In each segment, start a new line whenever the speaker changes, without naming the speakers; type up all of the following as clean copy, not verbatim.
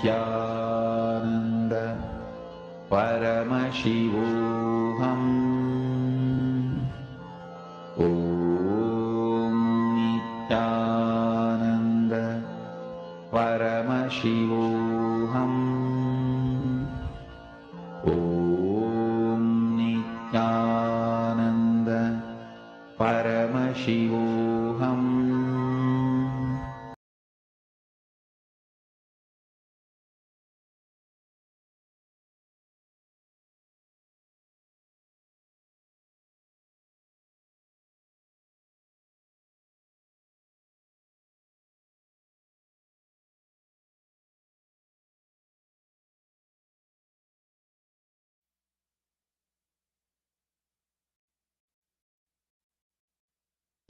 Nithyananda Paramashivoham. Om Nithyananda Paramashivoham. Om Nithyananda Paramashivoham.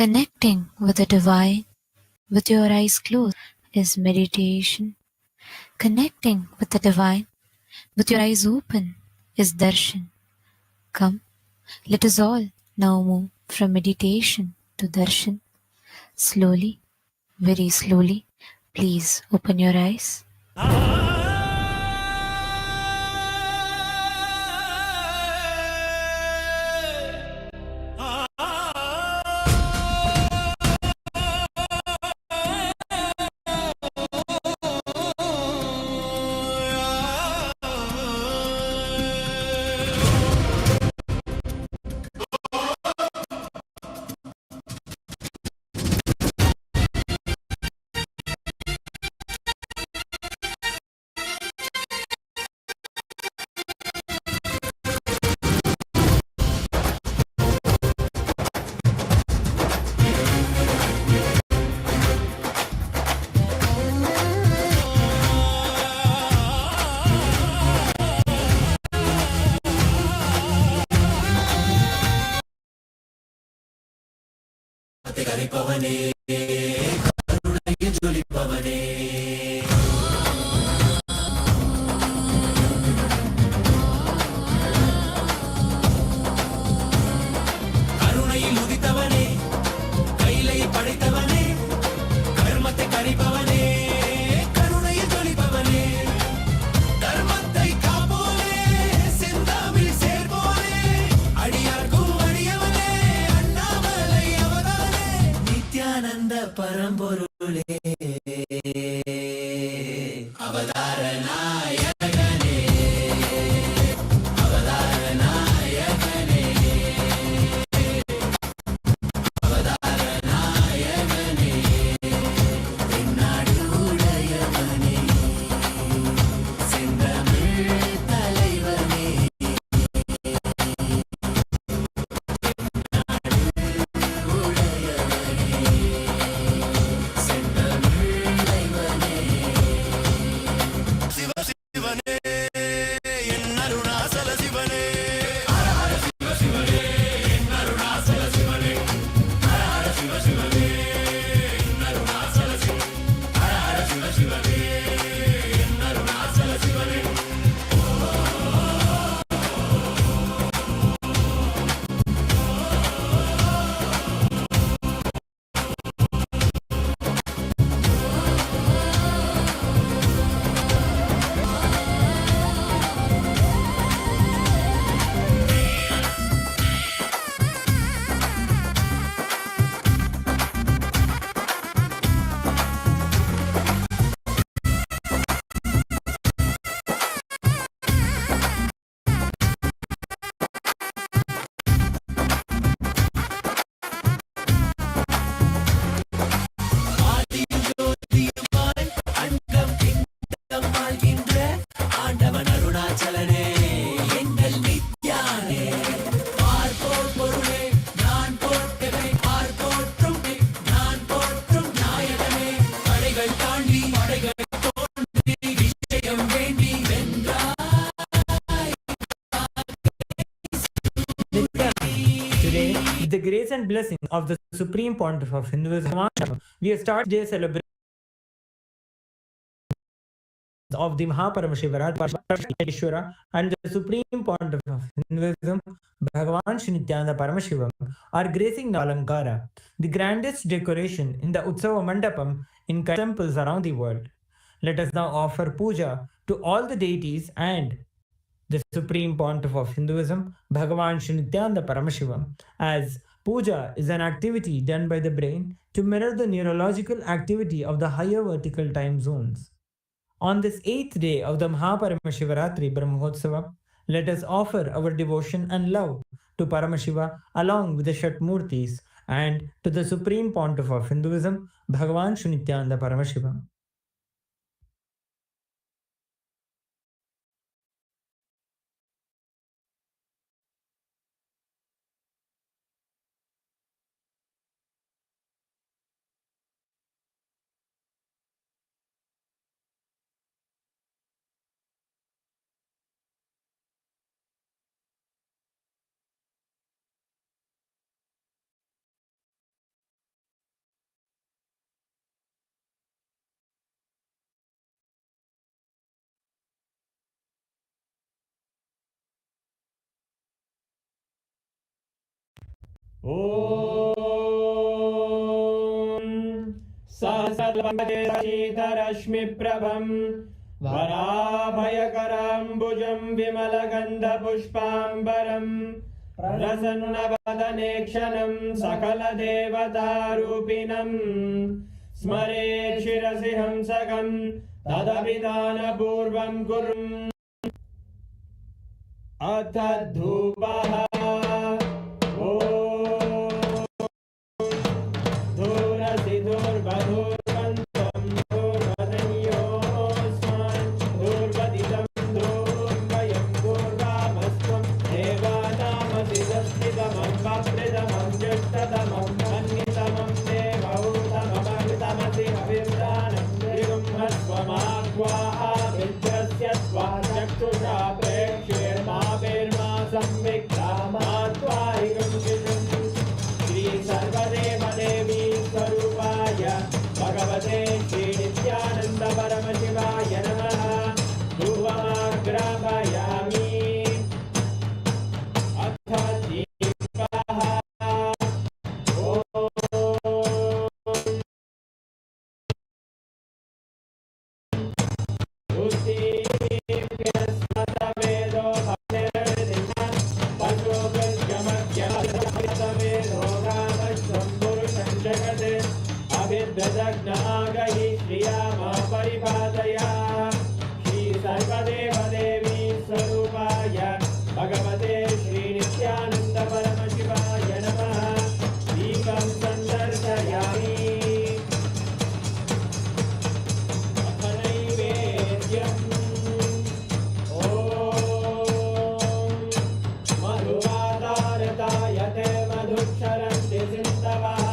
Connecting with the divine with your eyes closed is meditation. Connecting with the divine with your eyes open is darshan. Come, let us all now move from meditation to darshan. Slowly, very slowly, please open your eyes.
With the grace and blessing of the Supreme Pontiff of Hinduism, we start today's celebration of the Maha Paramashivaratri and the Supreme Pontiff of Hinduism, Bhagavan Nithyananda Paramashiva, are gracing Alankara, the grandest decoration in the Utsava Mandapam in temples around the world. Let us now offer puja to all the deities and the Supreme Pontiff of Hinduism, Bhagavan Nityananda Paramashiva, as puja is an activity done by the brain to mirror the neurological activity of the higher vertical time zones. On this 8th day of the Maha Paramashivaratri Brahmotsava, let us offer our devotion and love to Paramashiva along with the Shatmurtis and to the Supreme Pontiff of Hinduism, Bhagavan Nityananda Paramashiva. ॐ सहस्रशीतरश्मिप्रभं वराभयकराम्बुजं विमलगन्धपुष्पाम्बरं प्रसन्नवदने क्षणं सकलदेवतारूपिणं स्मरेत् शिरसि हंसकं तदभिधानपूर्वं कुर्म अथ धूपः भगवते श्री नित्यानंद परमशिवाय नमः। धूपमाग्रापयामि अथ दीपः वेदो जगते अभिद्वदग्नागहि श्रिया मा परिपादया श्री सर्वदेव देवी स्वरूपाय भगवते श्री नित्यानंद परमशिवाय नमः। दीपं सन्दर्शयामि अथ नैवेद्यम् ॐ मधुवातारतायते मधुक्षरन्ति सिन्धवः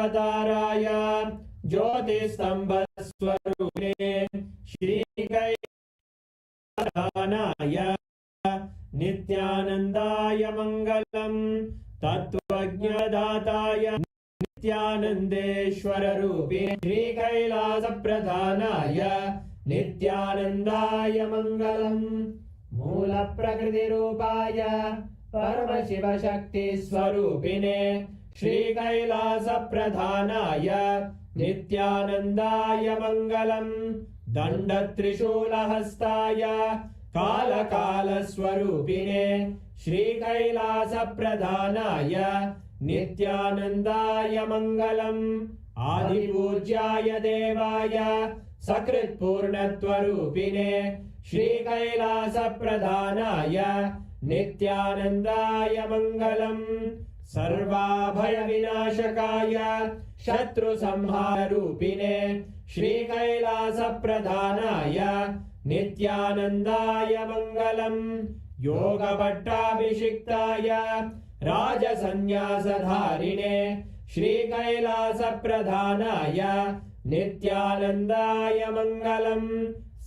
परमावताराय ज्योतिस्तंभस्वरूपिणे श्रीकैलासनाय नित्यानन्दाय मङ्गलम् तत्त्वज्ञदाताय नित्यानन्देश्वररूपिणे श्रीकैलासप्रधानाय नित्यानन्दाय मङ्गलम् मूलप्रकृतिरूपाय परमशिवशक्तिस्वरूपिणे श्रीकैलासप्रधानाय नित्यानन्दाय मङ्गलम् दण्डत्रिशूलहस्ताय कालकालस्वरूपिणे श्रीकैलासप्रधानाय नित्यानन्दाय मङ्गलम् आदिपूज्याय देवाय सकृत्पूर्णत्वरूपिणे श्रीकैलासप्रधानाय नित्यानन्दाय मङ्गलम् सर्वाभयविनाशकाय शत्रुसंहाररूपिणे श्रीकैलासप्रधानाय नित्यानन्दाय मङ्गलम् योगभट्टाभिषिक्ताय राजसन्न्यासधारिणे श्रीकैलासप्रधानाय नित्यानन्दाय मङ्गलम्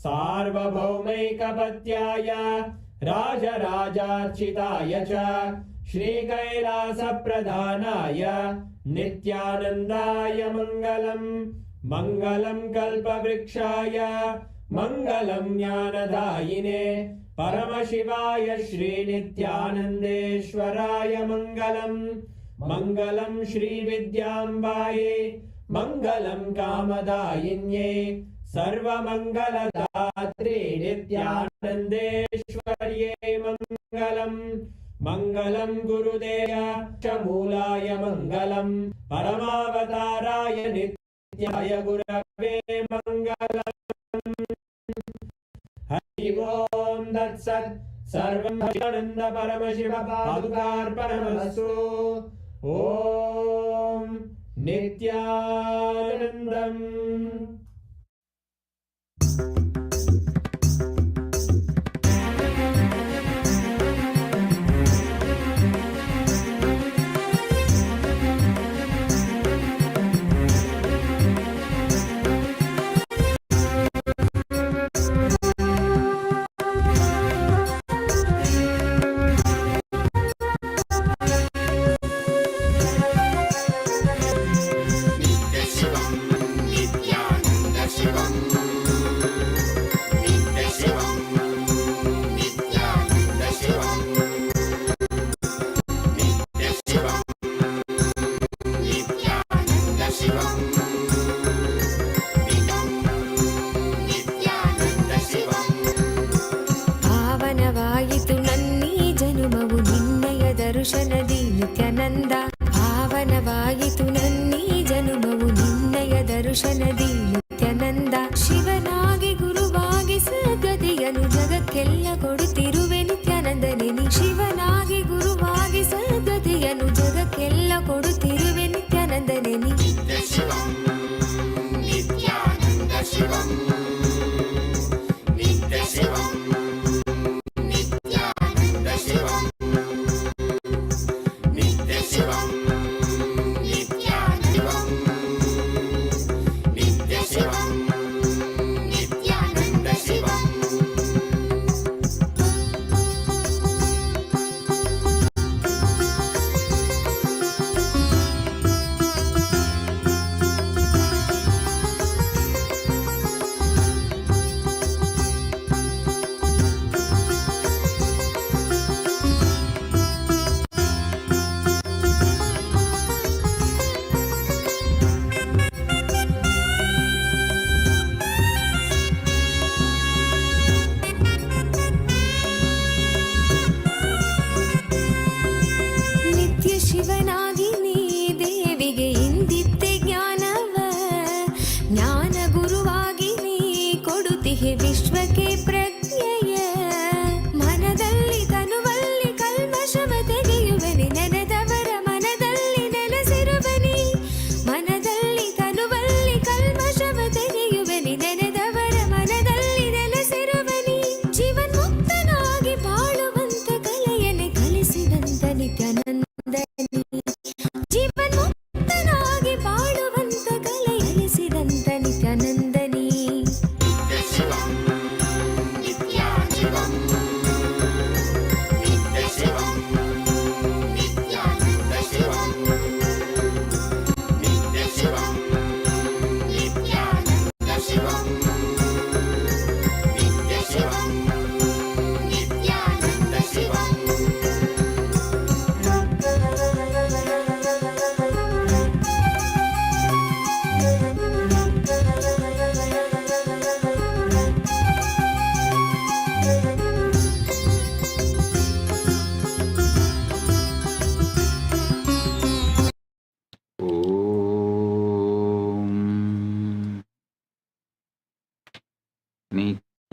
सार्वभौमैकपत्याय राजराजार्चिताय च श्रीकैलासप्रधानाय नित्यानन्दाय मङ्गलम् मङ्गलं कल्पवृक्षाय मङ्गलं ज्ञानदायिने परमशिवाय श्रीनित्यानन्देश्वराय मङ्गलम् मङ्गलं श्रीविद्याम्बायै मङ्गलं कामदायिन्यै सर्वमङ्गलदात्रे नित्यानन्देश्वर्यै मङ्गलम् मङ्गलं गुरुदेय मूलाय मङ्गलं परमावताराय नित्याय गुरवे मङ्गलम् हरि ओं तत्सत् सर्वं शिवानन्द परमशिव पादुकार्पणमस्तु ॐ नित्यानन्दम्
Nityashivam Nityananda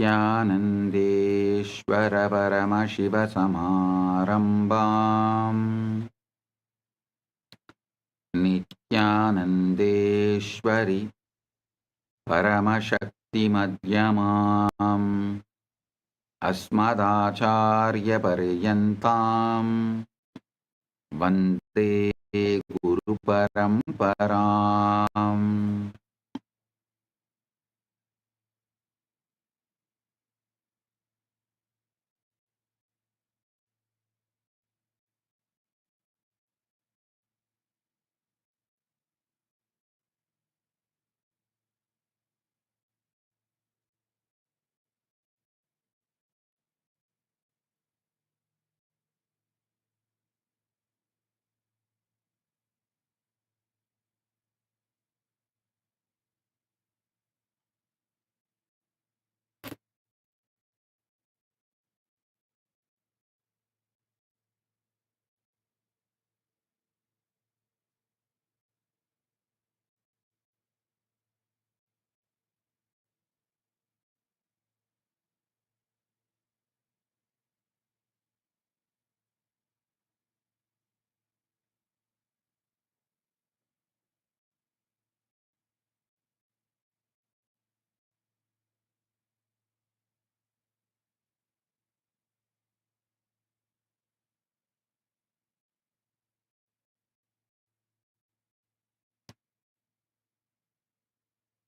नित्यानन्देश्वर परमशिवसमारम्भाम् नित्यानन्देश्वरि परमशक्तिमध्यमाम् अस्मदाचार्यपर्यन्ताम् वन्दे गुरुपरम्पराम्।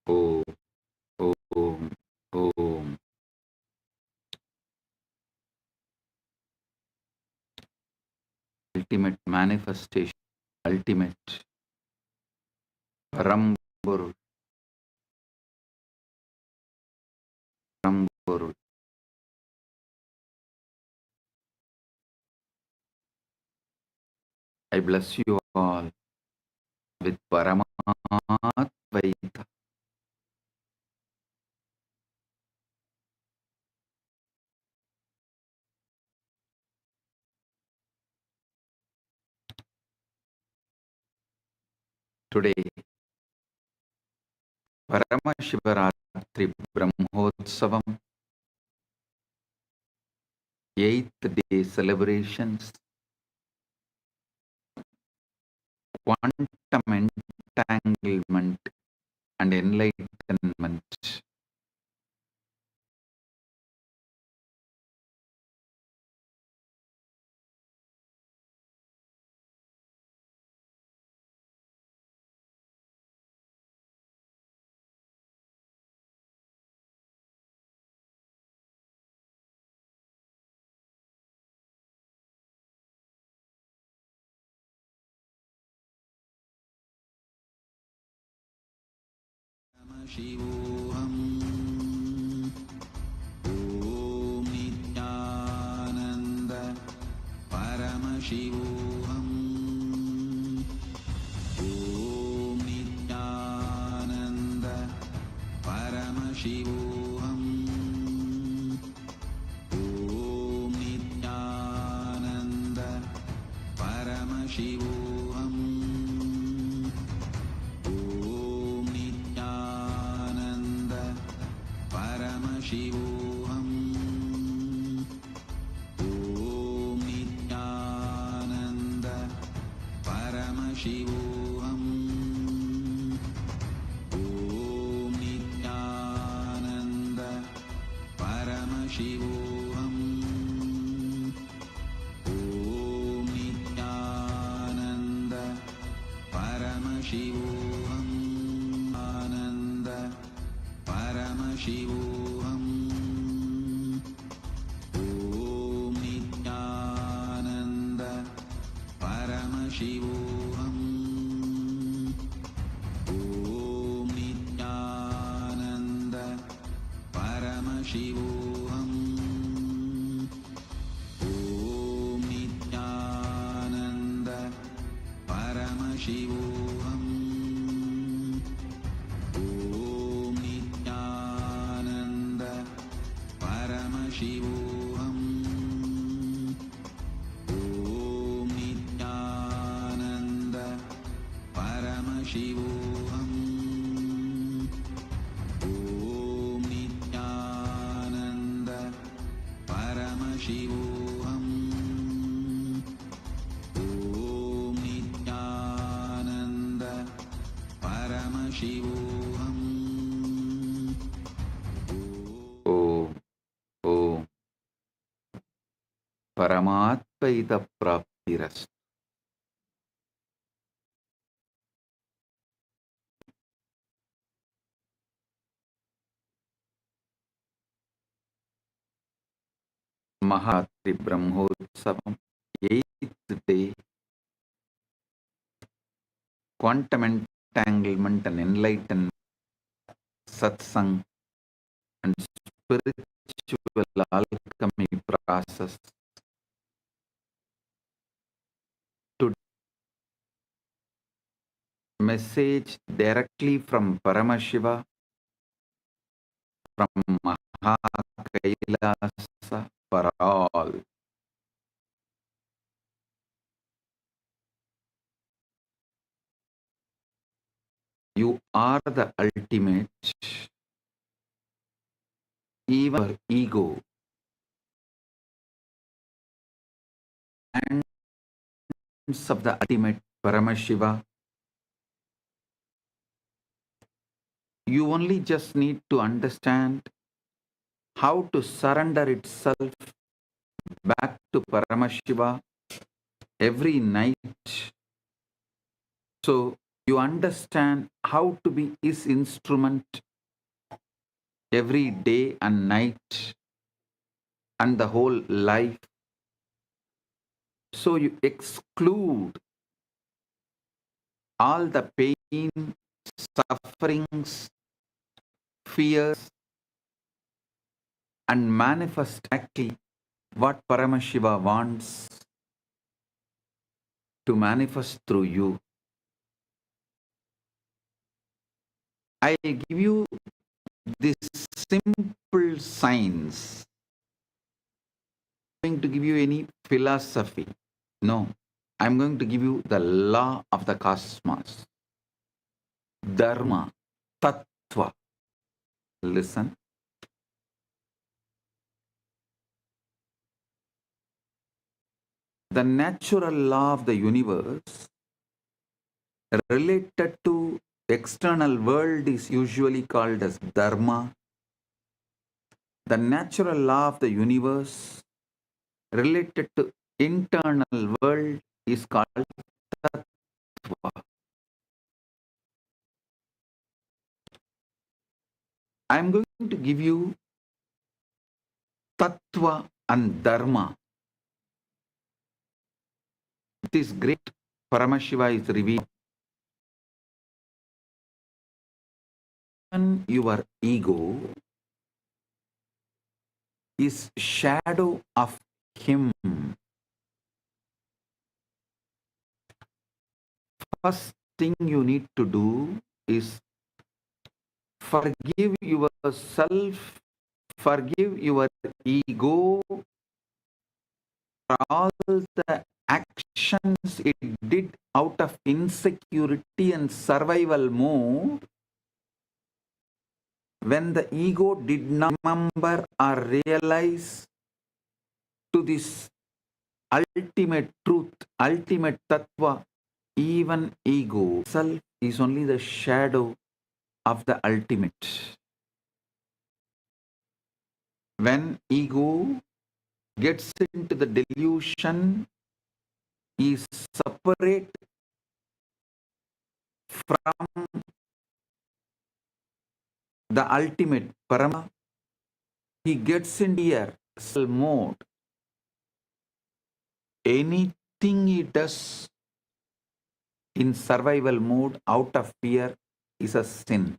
Om, Om, Om. Ultimate manifestation, ultimate Paramburu, Paramburu. I bless you all with Paramatvaita. Today, Paramashivaratri Brahmotsavam, 8th day celebrations, Quantum Entanglement and Enlightonment. Paramashivoham. Om Nithyananda Paramashivoham. Om Nithyananda Paramashivoham. Om Nithyananda Paramashivoham. Om Nithyananda Paramashivoham. Om Nithyananda Paramashivoham. Om Nithyananda Paramashivoham. Om Nithyananda Paramashivoham. Ananda Paramashivoham. Om Nithyananda Paramashivoham. Om Nithyananda Paramashivoham. Om Nithyananda Paramashivoham. Om Nithyananda Paramashivoham. Om Nithyananda Paramashivoham. Om Nithyananda Paramashivoham. Om Nithyananda Paramashivoham. Om Om Paramatpaita Praptiras. Maha Brahmotsavam, 8th day, Quantum Entanglement and Enlightenment, Satsang and Spiritual Alchemy process. To message directly from Paramashiva, from Maha Kailasa for all. You are the ultimate. Even our ego and of the ultimate Paramashiva, you only just need to understand how to surrender itself back to Paramashiva every night. So you understand how to be his instrument every day and night and the whole life. So you exclude all the pain, sufferings, fears, and manifest exactly what Paramashiva wants to manifest through you. I give you this simple science. I'm going to give you any philosophy. No, I'm going to give you the law of the cosmos. Dharma, Tattva. Listen. The natural law of the universe related to external world is usually called as Dharma. The natural law of the universe related to internal world is called Tattva. I'm going to give you Tattva and Dharma. This great Paramashiva is revealed. Your ego is shadow of him. First thing you need to do is forgive yourself, forgive your ego for all the actions it did out of insecurity and survival mode when the ego did not remember or realize to this ultimate truth, ultimate tattva. Even ego self is only the shadow of the ultimate. When ego gets into the delusion, is separate from the ultimate Parama. He gets in here mode. Anything he does in survival mode out of fear is a sin.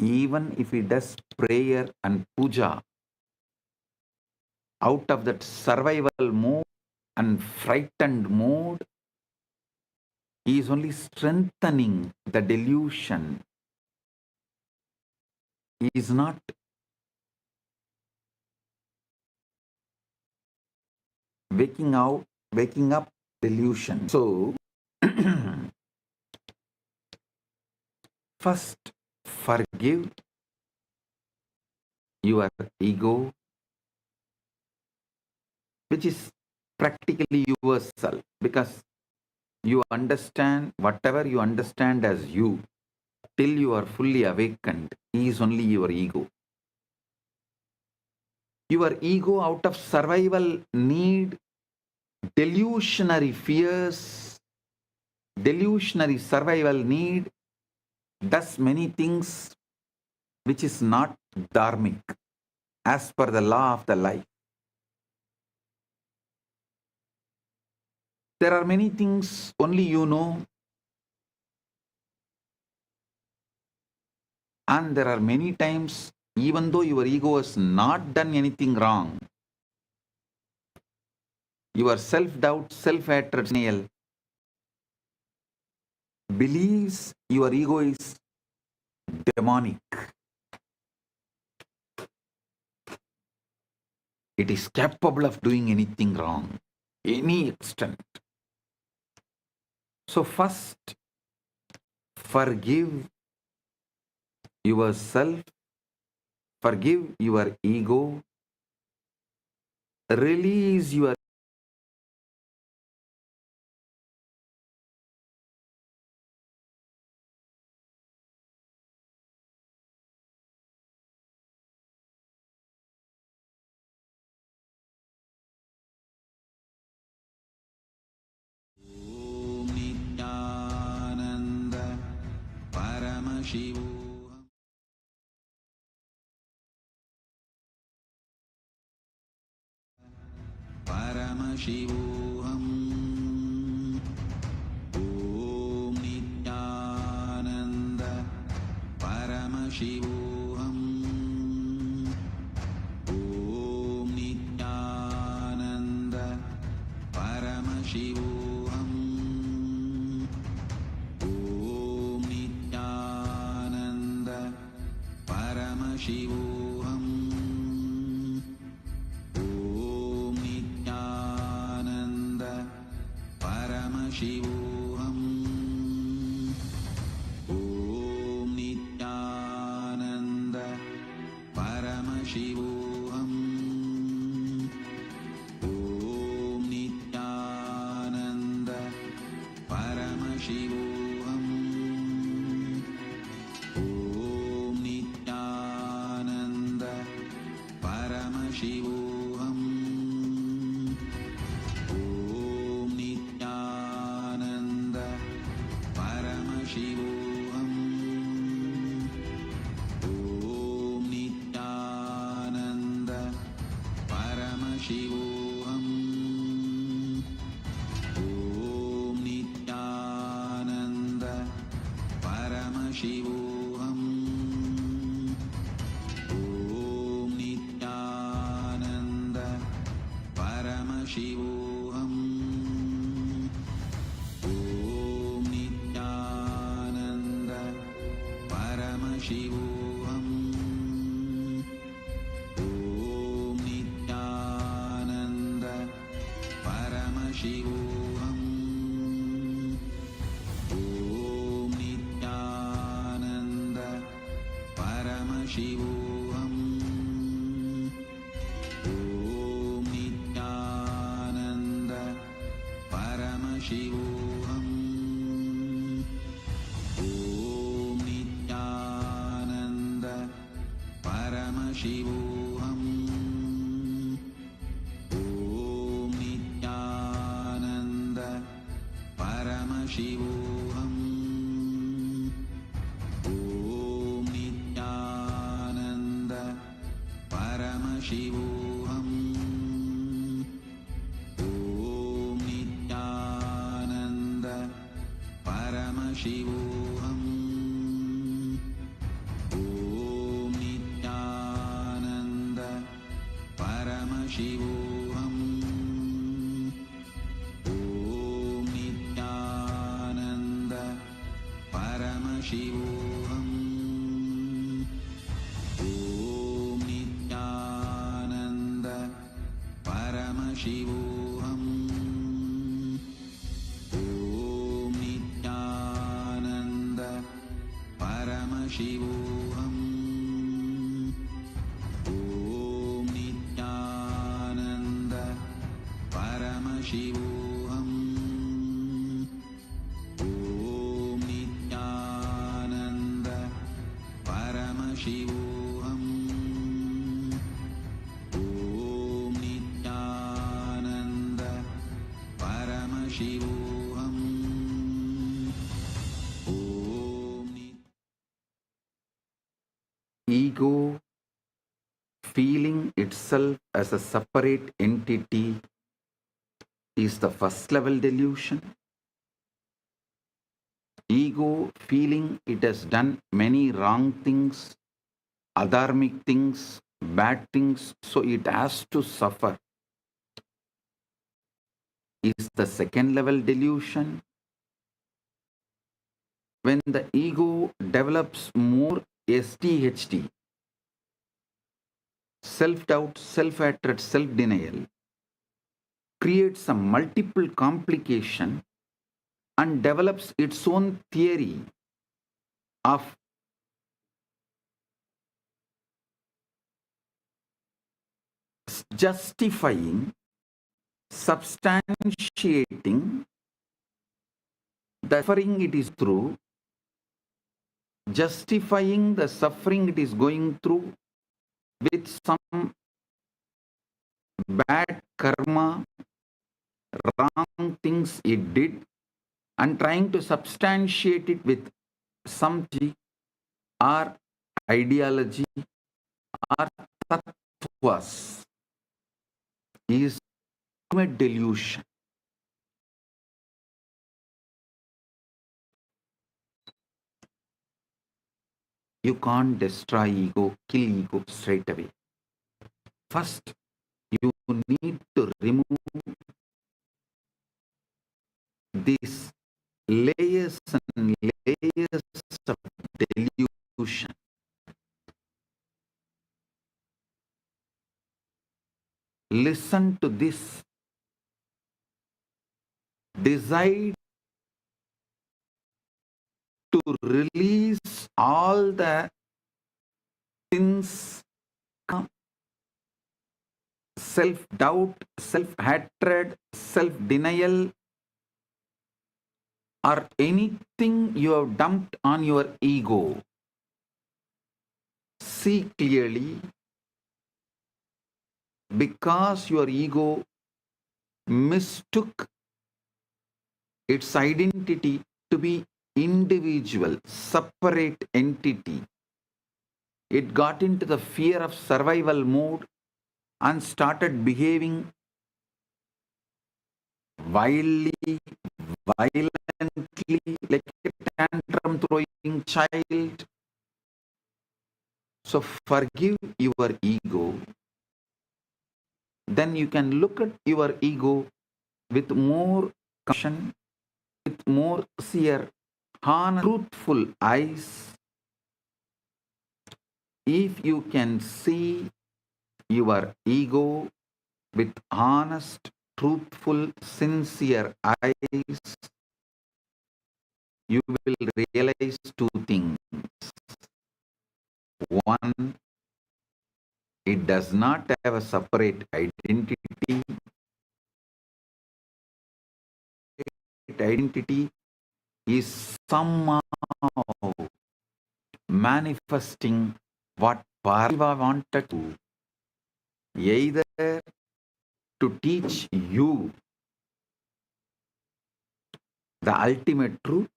Even if he does prayer and puja out of that survival mode and frightened mode, he is only strengthening the delusion. He is not waking up delusion. So first forgive your ego which is practically yourself, because you understand whatever you understand as you till you are fully awakened is only your ego. Your ego, out of survival need, delusionary fears, delusionary survival need, does many things which is not dharmic as per the law of the life. There are many things only you know, and there are many times, even though your ego has not done anything wrong, your self-doubt, self-hatred, denial believes your ego is demonic. It is capable of doing anything wrong, any extent. So first, forgive yourself, forgive your ego, release your Om Nithyananda Paramashiva Paramashivoham. Om Nithyananda Paramashivoham. Om Nithyananda Paramashivoham. Om Nithyananda Paramashivoham. Paramashivoham. Om Nithyananda Paramashivoham. Om Nithyananda Paramashivoham. Om Nithyananda Paramashivoham. Paramashivoham. Om Nithyananda Paramashivoham. Om Nithyananda Paramashivoham. Om Nithyananda Paramashivoham. Paramashivoham. Om Nithyananda Paramashivoham. Om Nithyananda Paramashivoham. Om Nithyananda Paramashivoham. Paramashivoham. Om Nithyananda Paramashivoham. Om Nithyananda Paramashivoham. Om Nithyananda Paramashivoham. Om Nithyananda Paramashivoham. Om Nithyananda Paramashivoham. Om Nithyananda Paramashivoham. Om Nithyananda Paramashivoham. Om Nithyananda Paramashivoham. Om Nithyananda Paramashivoham. Om Nithyananda Paramashivoham. Om Ego feeling itself as a separate entity is the first level delusion. Ego feeling it has done many wrong things, adharmic things, bad things, so it has to suffer, is the second level delusion. When the ego develops more SDHD, self-doubt, self-hatred, self-denial, creates a multiple complication and develops its own theory of justifying, substantiating the suffering it is through, justifying the suffering it is going through with some bad karma, wrong things it did, and trying to substantiate it with some or ideology or tattvas is a delusion. You can't destroy ego, kill ego straight away. First, you need to remove these layers and layers of delusion. Listen to this. Decide to release all the sins, self-doubt, self-hatred, self-denial, or anything you have dumped on your ego. See clearly, because your ego mistook its identity to be individual, separate entity. It got into the fear of survival mode and started behaving wildly, violently, like a tantrum throwing child. So forgive your ego. Then you can look at your ego with more compassion, with more sincere, honest, truthful eyes. If you can see your ego with honest, truthful, sincere eyes, you will realize two things. One, it does not have a separate identity. Identity is somehow manifesting what Paramashiva wanted to, either to teach you the ultimate truth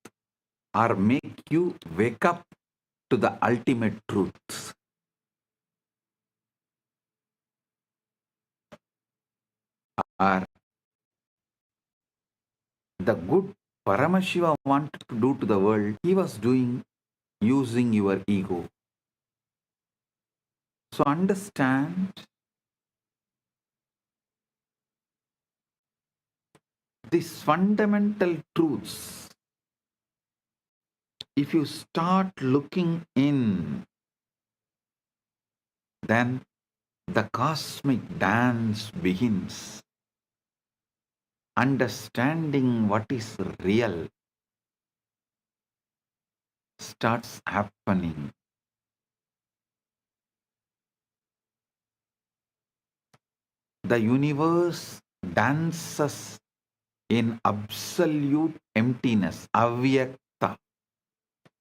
or make you wake up to the ultimate truth. Or the good Paramashiva wanted to do to the world, he was doing using your ego. So understand these fundamental truths. If you start looking in, then the cosmic dance begins. Understanding what is real starts happening. The universe dances in absolute emptiness, avyakta,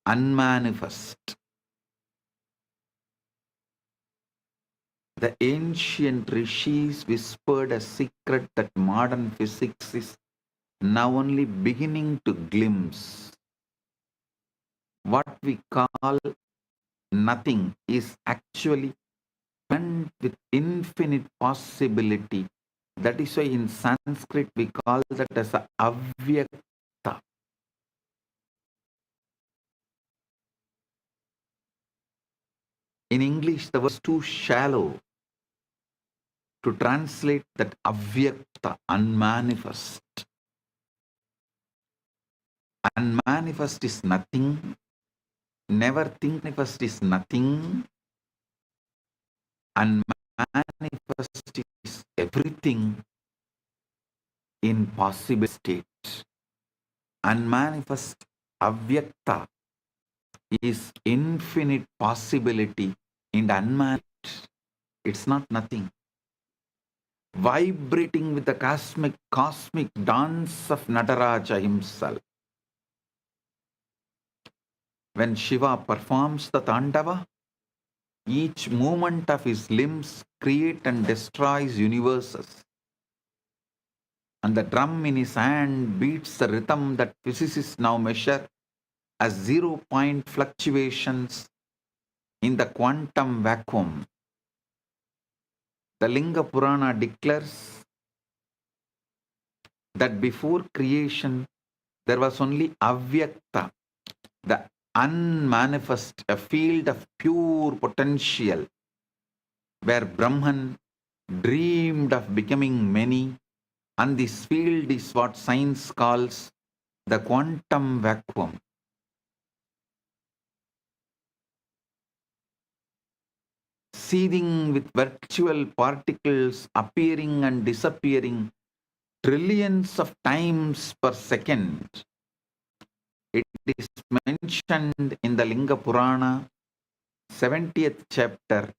unmanifest. The ancient rishis whispered a secret that modern physics is now only beginning to glimpse. What we call nothing is actually meant with infinite possibility. That is why in Sanskrit we call that as a avyakta. In English, the word is too shallow to translate that avyakta, unmanifest. Unmanifest is nothing. Never think manifest is nothing. Unmanifest is everything in possible state. Unmanifest, avyakta, is infinite possibility in unmanifest. It's not nothing. Vibrating with the cosmic dance of Nataraja himself. When Shiva performs the Tandava, each movement of his limbs creates and destroys universes. And the drum in his hand beats the rhythm that physicists now measure as 0-point fluctuations in the quantum vacuum. The Linga Purana declares that before creation there was only avyakta, the unmanifest, a field of pure potential, where Brahman dreamed of becoming many, and this field is what science calls the quantum vacuum. Seething with virtual particles appearing and disappearing trillions of times per second. It is mentioned in the Linga Purana, 70th chapter,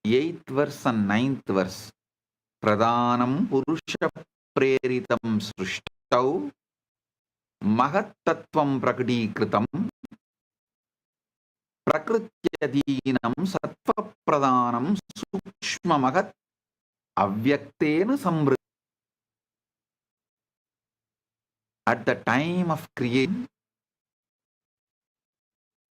8th verse and 9th verse. Pradhanam Purusha Preritam Srishtau Mahattattvam Prakadikritam Prakrityadinam Sattva Pradhanam Sukshma Mahat Avyaktena Samvriddhi. At the time of creation,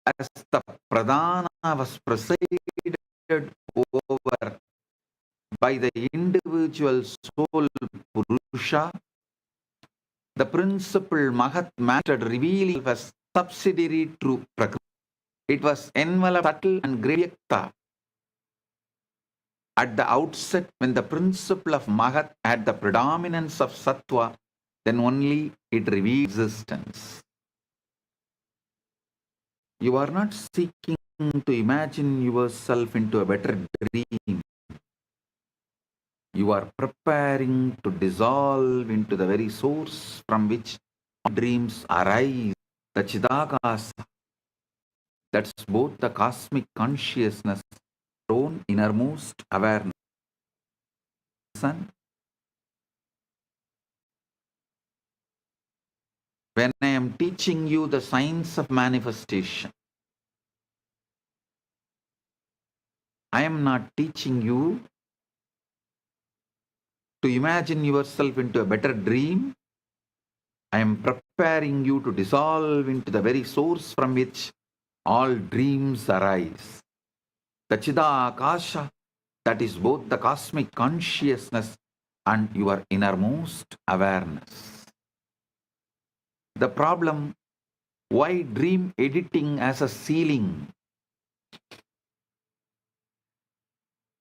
as the Pradhana was presided over by the individual soul Purusha, the principle Mahat matter revealed was subsidiary to Prakriti. It was enveloped subtle and Gravyakta. At the outset, when the principle of Mahat had the predominance of Sattva, then only it revealed existence. You are not seeking to imagine yourself into a better dream. You are preparing to dissolve into the very source from which dreams arise, the Chidakasa. That's both the cosmic consciousness, own innermost awareness. When I am teaching you the science of manifestation, I am not teaching you to imagine yourself into a better dream. I am preparing you to dissolve into the very source from which all dreams arise. The Chidakasha, that is both the cosmic consciousness and your innermost awareness. The problem, why dream editing as a ceiling?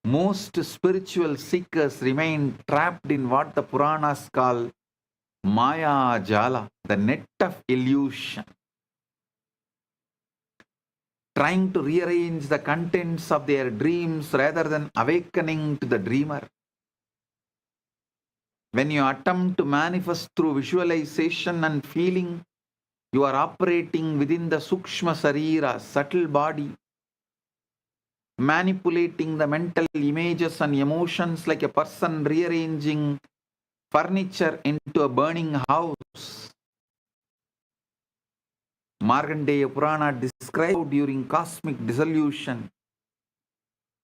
Most spiritual seekers remain trapped in what the Puranas call Maya Jala, the net of illusion, trying to rearrange the contents of their dreams rather than awakening to the dreamer. When you attempt to manifest through visualization and feeling, you are operating within the Sukshma Sarira, subtle body, manipulating the mental images and emotions like a person rearranging furniture into a burning house. Markandeya Purana described during cosmic dissolution,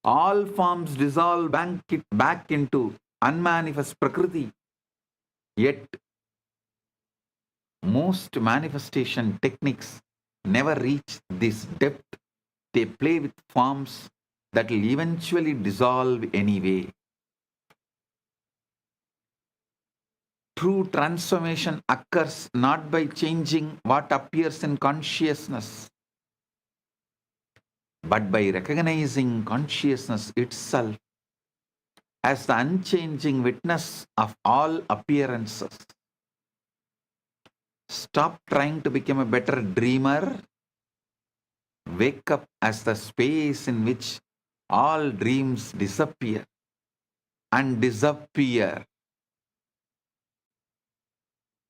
all forms dissolve back into unmanifest Prakriti. Yet, most manifestation techniques never reach this depth. They play with forms that will eventually dissolve anyway. True transformation occurs not by changing what appears in consciousness, but by recognizing consciousness itself as the unchanging witness of all appearances. Stop trying to become a better dreamer. Wake up as the space in which all dreams disappear and disappear.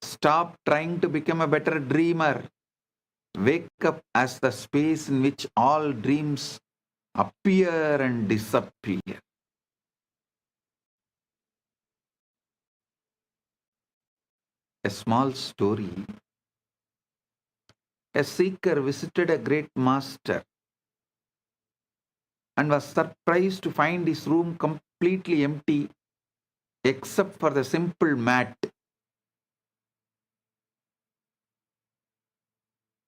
Stop trying to become a better dreamer. Wake up as the space in which all dreams appear and disappear. A small story. A seeker visited a great master and was surprised to find his room completely empty except for the simple mat.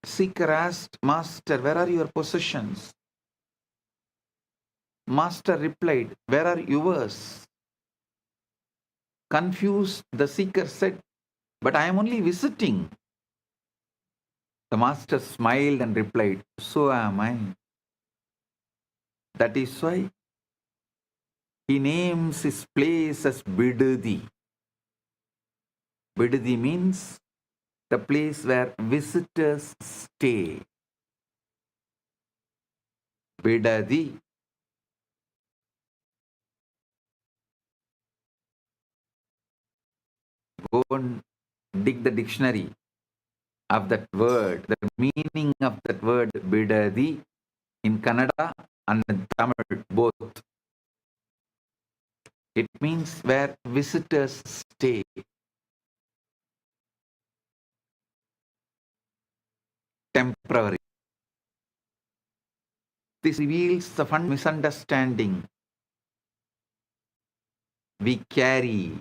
Seeker asked, "Master, where are your possessions?" Master replied, "Where are yours?" Confused, the seeker said, "But I am only visiting." The master smiled and replied, "So am I. That is why he names his place as Bidadi." Bidadi means the place where visitors stay. Bidadi. Go and dig the dictionary of that word, the meaning of that word Bidadi in Kannada and in Tamil both. It means where visitors stay. Temporary. This reveals the fundamental misunderstanding we carry.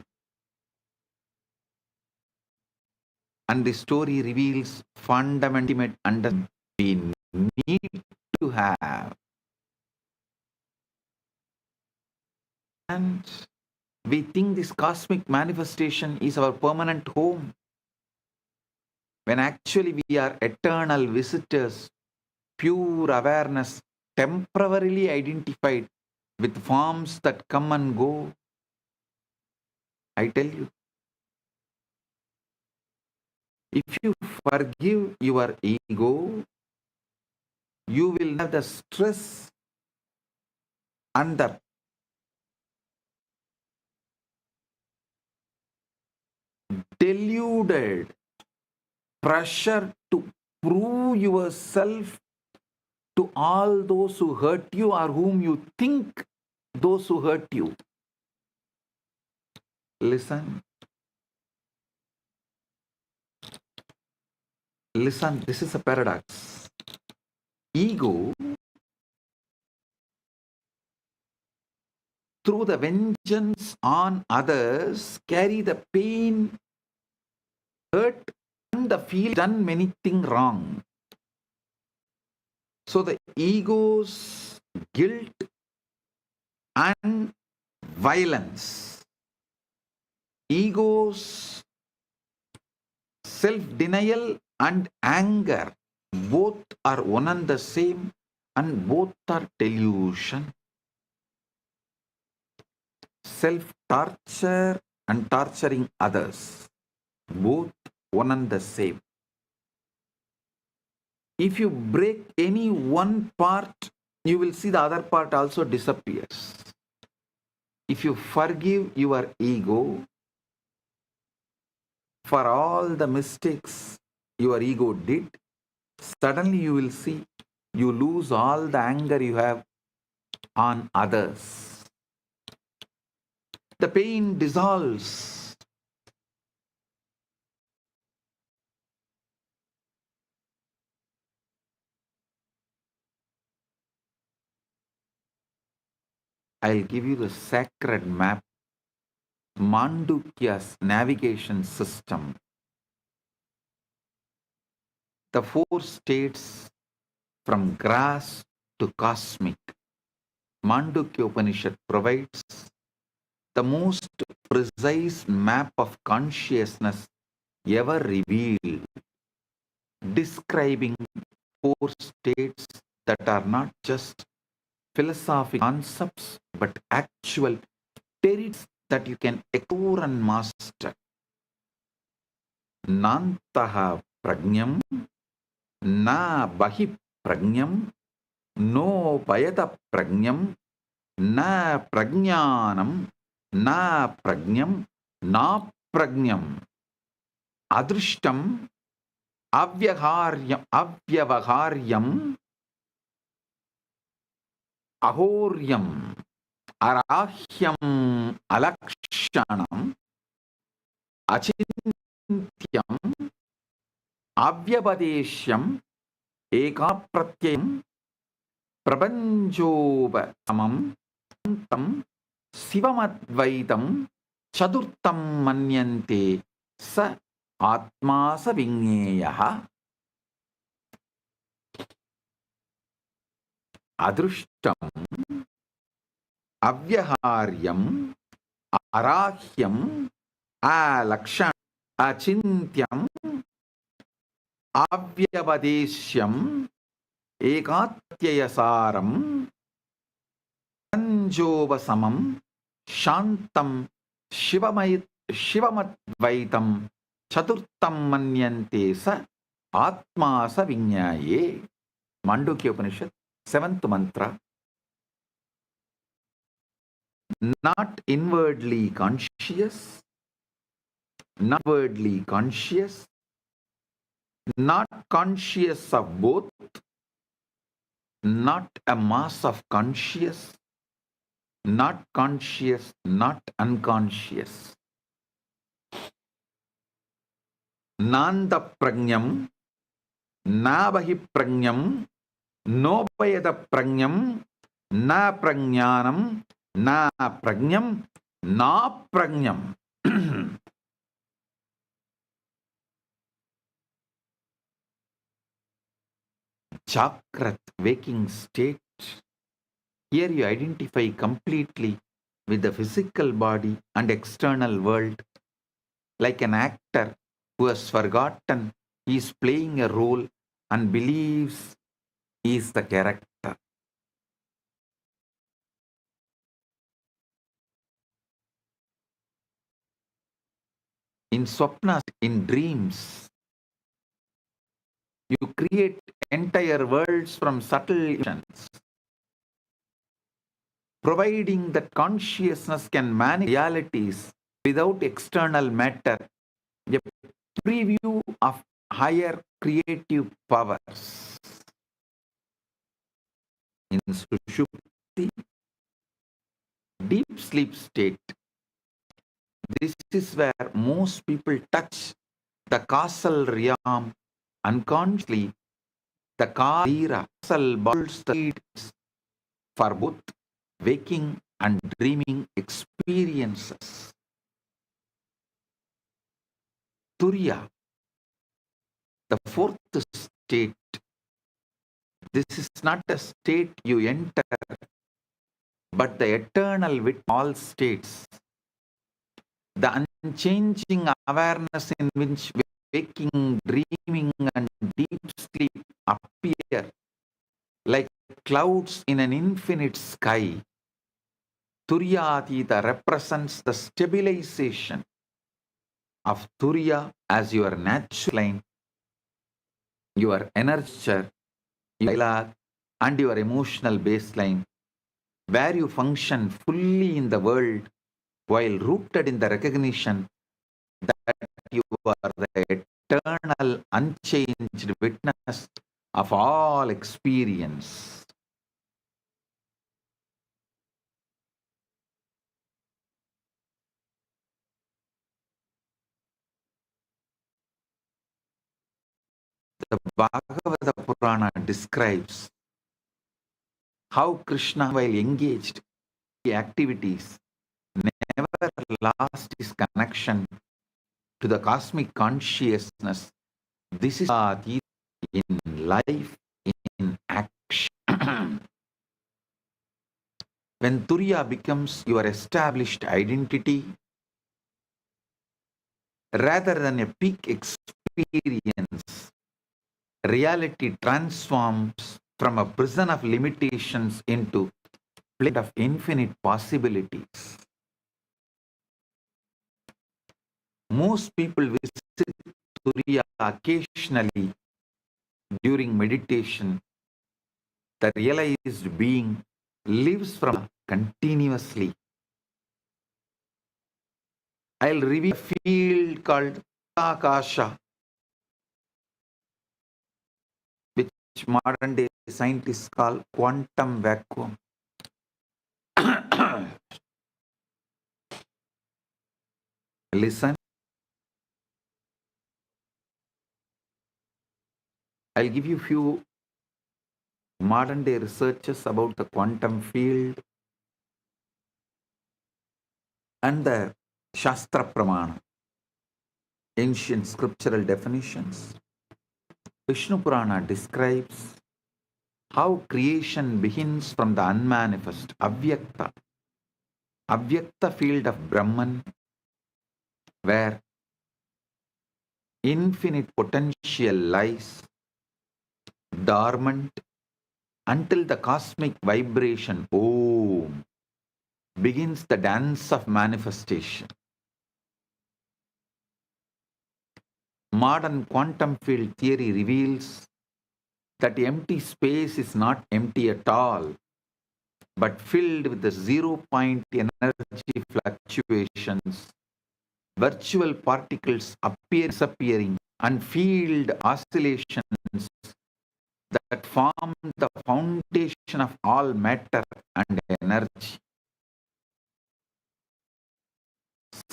And the story reveals fundamental understanding we need to have. And we think this cosmic manifestation is our permanent home, when actually we are eternal visitors, pure awareness, temporarily identified with forms that come and go. I tell you, if you forgive your ego, you will have the stress and the deluded pressure to prove yourself to all those who hurt you or whom you think those who hurt you. Listen. Listen, this is a paradox. Ego, through the vengeance on others, carry the pain, hurt, and the feel done many things wrong. So the ego's guilt and violence, ego's self-denial and anger, both are one and the same, and both are delusion. Self-torture and torturing others, both one and the same. If you break any one part, you will see the other part also disappears. If you forgive your ego for all the mistakes your ego did, suddenly you will see you lose all the anger you have on others. The pain dissolves I'll give you the sacred map, Mandukya's navigation system. The 4 states from grass to cosmic. Mandukya Upanishad provides the most precise map of consciousness ever revealed, describing 4 states that are not just philosophical concepts but actual territories that you can explore and master. Nantaha prajnam, na bahi prajnam, no payata prajnam, na prajnanam, na prajnam, na prajnam, adrishtam, avyavaharyam, ahoryam, arahyam, alakshanam, achintyam, avyabadeshyam, ekapratyam, prapanjopasamam, tam, sivamadvaitam, chaturtam manyante, sa atma sa vingeyaha. Adrushtam, avyaharyam, arahyam, alakshan, achintyam, avyavadesyam, ekatyayasaram, panjovasamam, shantam, shivamadvaitam, chaturtam manyante sa atma sa vinyaye. Mandukya Upanishad, 7th mantra. Not inwardly conscious, not outwardly conscious, not conscious of both, not a mass of conscious, not conscious, not unconscious. Nanda prajnam, nabahi prajnam, no payada prajnam, na prajnanam, na prajnam, na prajnam. Chakrat, waking state. Here you identify completely with the physical body and external world. Like an actor who has forgotten he is playing a role and believes he is the character. In swapnas, in dreams, you create entire worlds from subtle illusions, providing that consciousness can manage realities without external matter, a preview of higher creative powers. In Sushupti, deep sleep state, this is where most people touch the causal realm unconsciously. The causal bolts the leads for both waking and dreaming experiences. Turiya, the 4th state. This is not a state you enter, but the eternal with all states. The unchanging awareness in which waking, dreaming, and deep sleep appear like clouds in an infinite sky. Turyatita represents the stabilization of Turiya as your natural line, your energy, your and your emotional baseline, where you function fully in the world while rooted in the recognition that you are the eternal, unchanged witness of all experience. The Bhagavata Purana describes how Krishna, while engaged activities never lost his connection to the cosmic consciousness. This is in life, in action. When Turiya becomes your established identity, rather than a peak experience, reality transforms from a prison of limitations into a plane of infinite possibilities. Most people visit Turiya occasionally during meditation. The realized being lives from continuously. I'll reveal a field called Akasha, which modern day scientists call quantum vacuum. Listen, I'll give you few modern day researches about the quantum field and the Shastra Pramana, ancient scriptural definitions. Vishnu Purana describes how creation begins from the unmanifest, Avyakta field of Brahman, where infinite potential lies dormant until the cosmic vibration Om begins the dance of manifestation. Modern quantum field theory reveals that empty space is not empty at all, but filled with the zero-point energy fluctuations, virtual particles disappearing, and field oscillations that form the foundation of all matter and energy.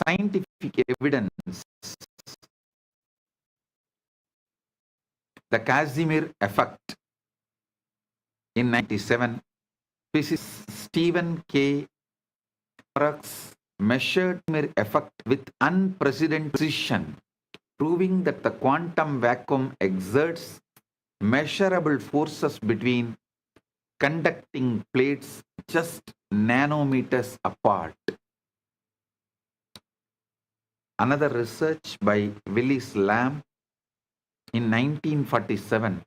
Scientific evidence, the Casimir effect. In 1997, physicist Stephen K. Horrocks measured Casimir effect with unprecedented precision, proving that the quantum vacuum exerts measurable forces between conducting plates just nanometers apart. Another research by Willis Lamb in 1947,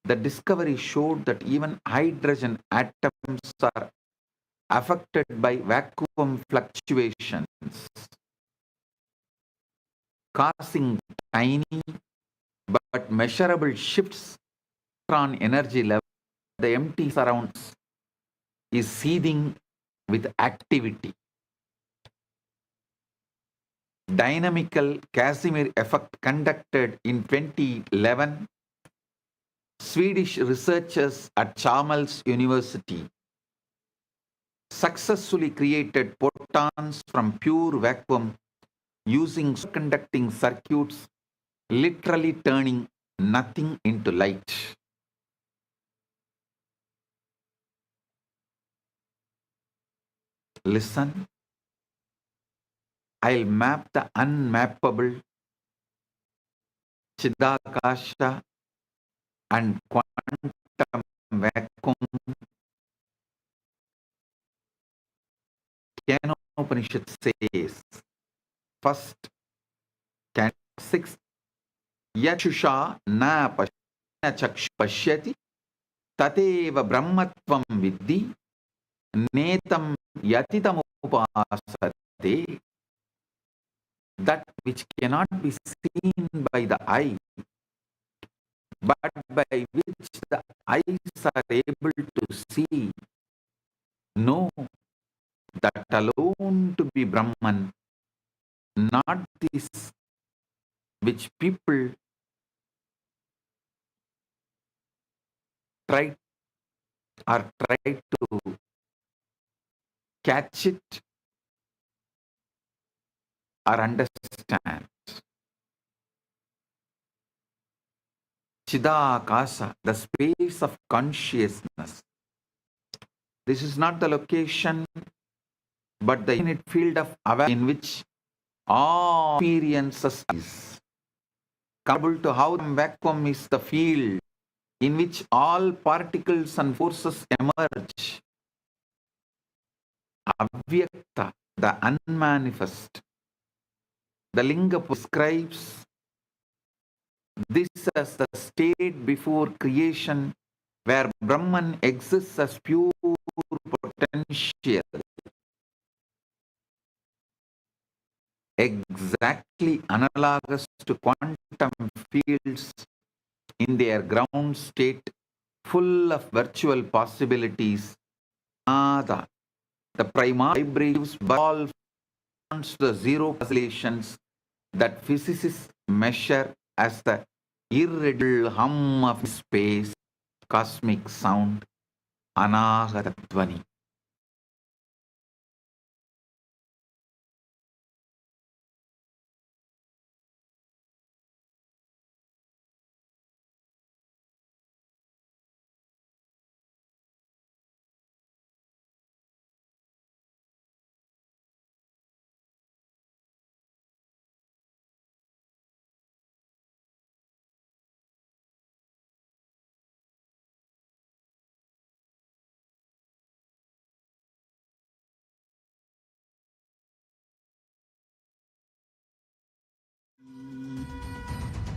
the discovery showed that even hydrogen atoms are affected by vacuum fluctuations, causing tiny but measurable shifts in electron energy level. The empty surrounds is seething with activity. Dynamical Casimir effect conducted in 2011, Swedish researchers at Chalmers University successfully created photons from pure vacuum using superconducting circuits, literally turning nothing into light. Listen, I'll map the unmappable, Chidakasha and quantum vacuum. Upanishad says, first, can 6, Yachusha na pashyati tateva brahmatvam vidhi netam yatitam upasate. That which cannot be seen by the eye, but by which the eyes are able to see, know that alone to be Brahman, not this which people try to catch it or understand. Chidakasa, the space of consciousness. This is not the location but the infinite field of awareness in which all experiences is. Comparable to how the vacuum is the field in which all particles and forces emerge. Avyakta, the unmanifest. The Linga prescribes this as the state before creation where Brahman exists as pure potential. Exactly analogous to quantum fields in their ground state, full of virtual possibilities. Nada, the primary vibrations all the zero oscillations that physicists measure as the irreducible hum of space, cosmic sound, anahata dhvani.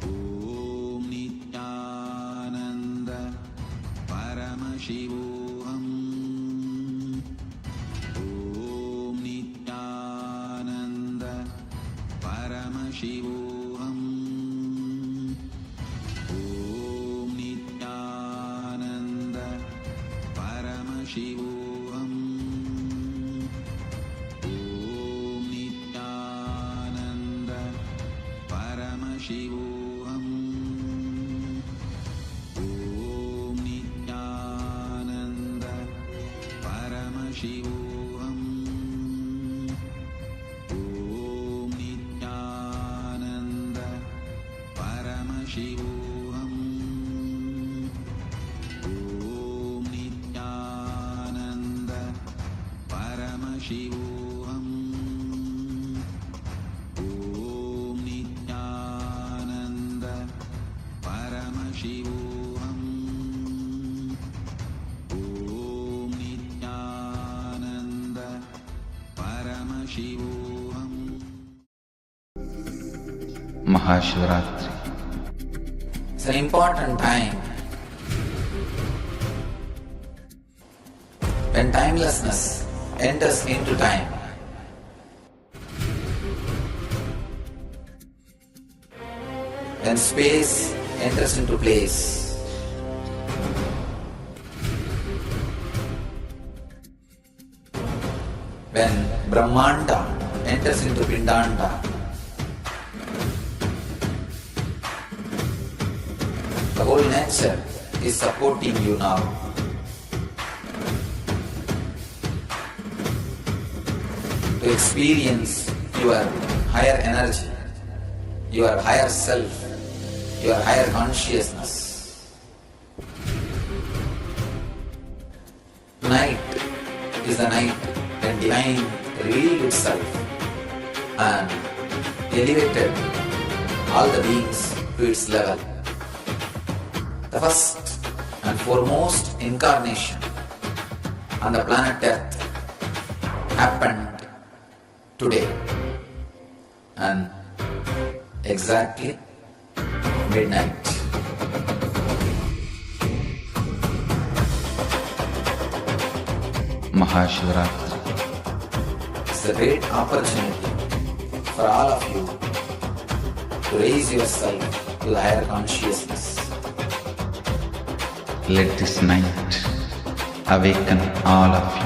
Om Nithyananda Paramashivoham. Om Nithyananda Paramashivoham. Om Nithyananda Paramashivoham. Om Nithyananda Paramashivoham. Om Nithyananda Paramashivoham. Om Nithyananda Paramashivoham. Om Nithyananda Paramashivoham. Om Nithyananda Paramashivoham. Om Nithyananda Paramashivoham. Mahashivaratri. It's an important time when timelessness enters into time. When space enters into place. When Brahmanda enters into Pindanda. The whole nature is supporting you now. To experience your higher energy, your higher self, your higher consciousness. Tonight is the night when divine revealed itself and elevated all the beings to its level. The first and foremost incarnation on the planet Earth happened today and exactly midnight. Mahashivaratri. It's a great opportunity for all of you to raise yourself to the higher consciousness. Let this night awaken all of you.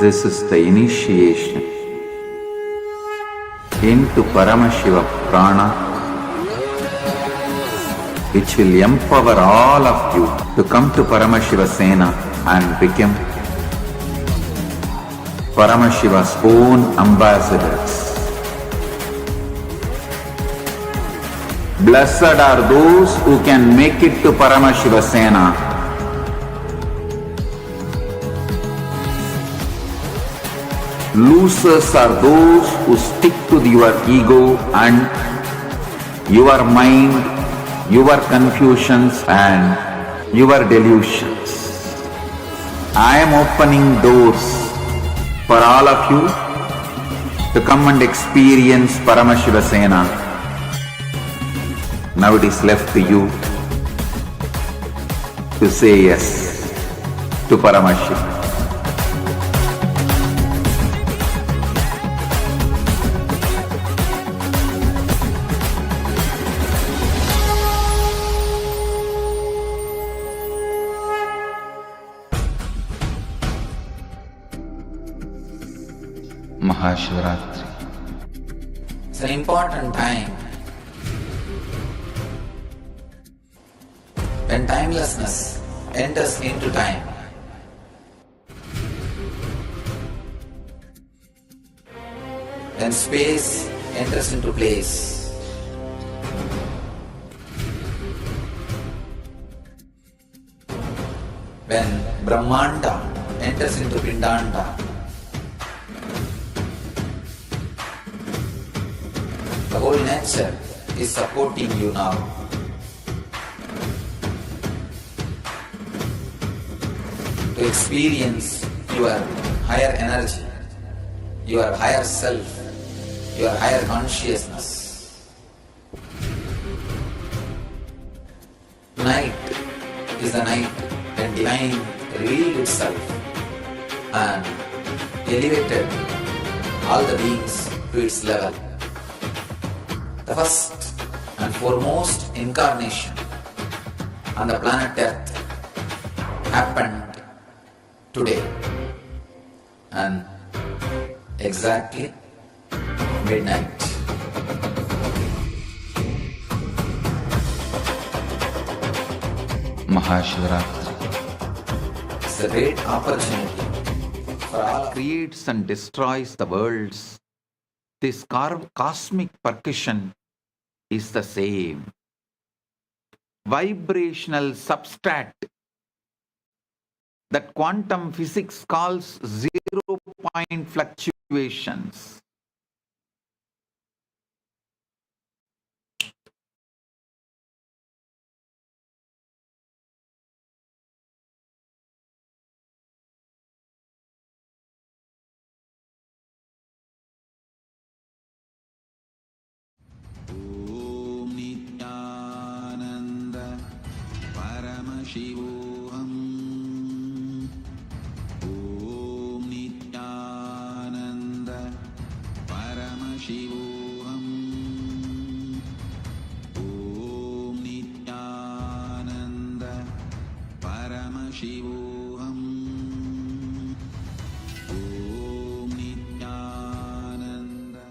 This is the initiation into Paramashiva prana, which will empower all of you to come to Paramashiva Sena and become Paramashiva's own ambassadors. Blessed are those who can make it to Paramashiva Sena. Losers are those who stick to your ego and your mind, your confusions and your delusions. I am opening doors for all of you to come and experience Paramashiva Sena. Now it is left to you to say yes to Paramashiva. Shivaratri. It's an important time when timelessness enters into time. When space enters into place. When Brahmanda enters into Pindanda. The whole nature is supporting you now. To experience your higher energy, your higher self, your higher consciousness. Tonight is the night when Divine revealed itself and elevated all the beings to its level. The first and foremost incarnation on the planet Earth happened today and exactly midnight. Mahashivaratri is a great opportunity for all. Creates and destroys the worlds. This cosmic percussion is the same. Vibrational substrat that quantum physics calls zero-point fluctuations. Om Nithyananda Paramashivoham. Om Nithyananda Paramashivoham. Om Nithyananda Paramashivoham. Om Nithyananda.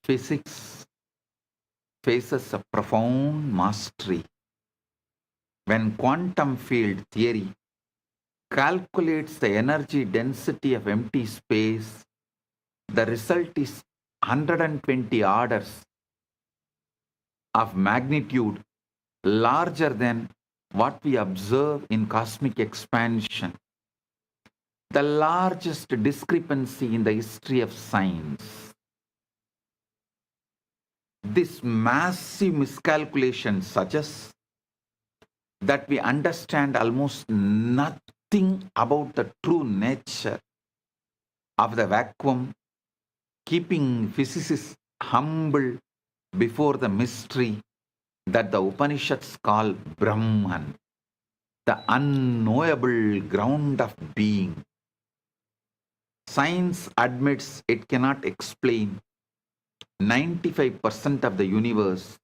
Physics faces a profound mastery when quantum field theory calculates the energy density of empty space. The result is 120 orders of magnitude larger than what we observe in cosmic expansion, the largest discrepancy in the history of science. This massive miscalculation suggests that we understand almost nothing about the true nature of the vacuum, keeping physicists humble before the mystery that the Upanishads call Brahman, the unknowable ground of being. Science admits it cannot explain 95% of the universe,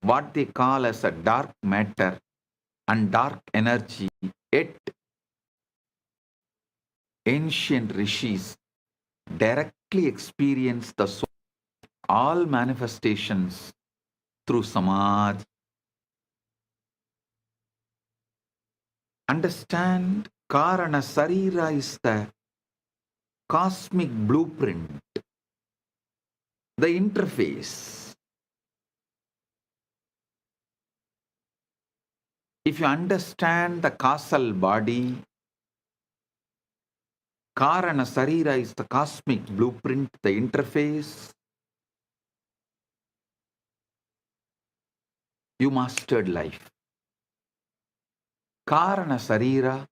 what they call as a dark matter and dark energy. Yet ancient rishis, direct directly experience the soul, all manifestations through samadhi. Understand, Karana Sarira is the cosmic blueprint, the interface. If you understand the causal body, Karana Sarira is the cosmic blueprint, the interface, you mastered life. Karana Sarira,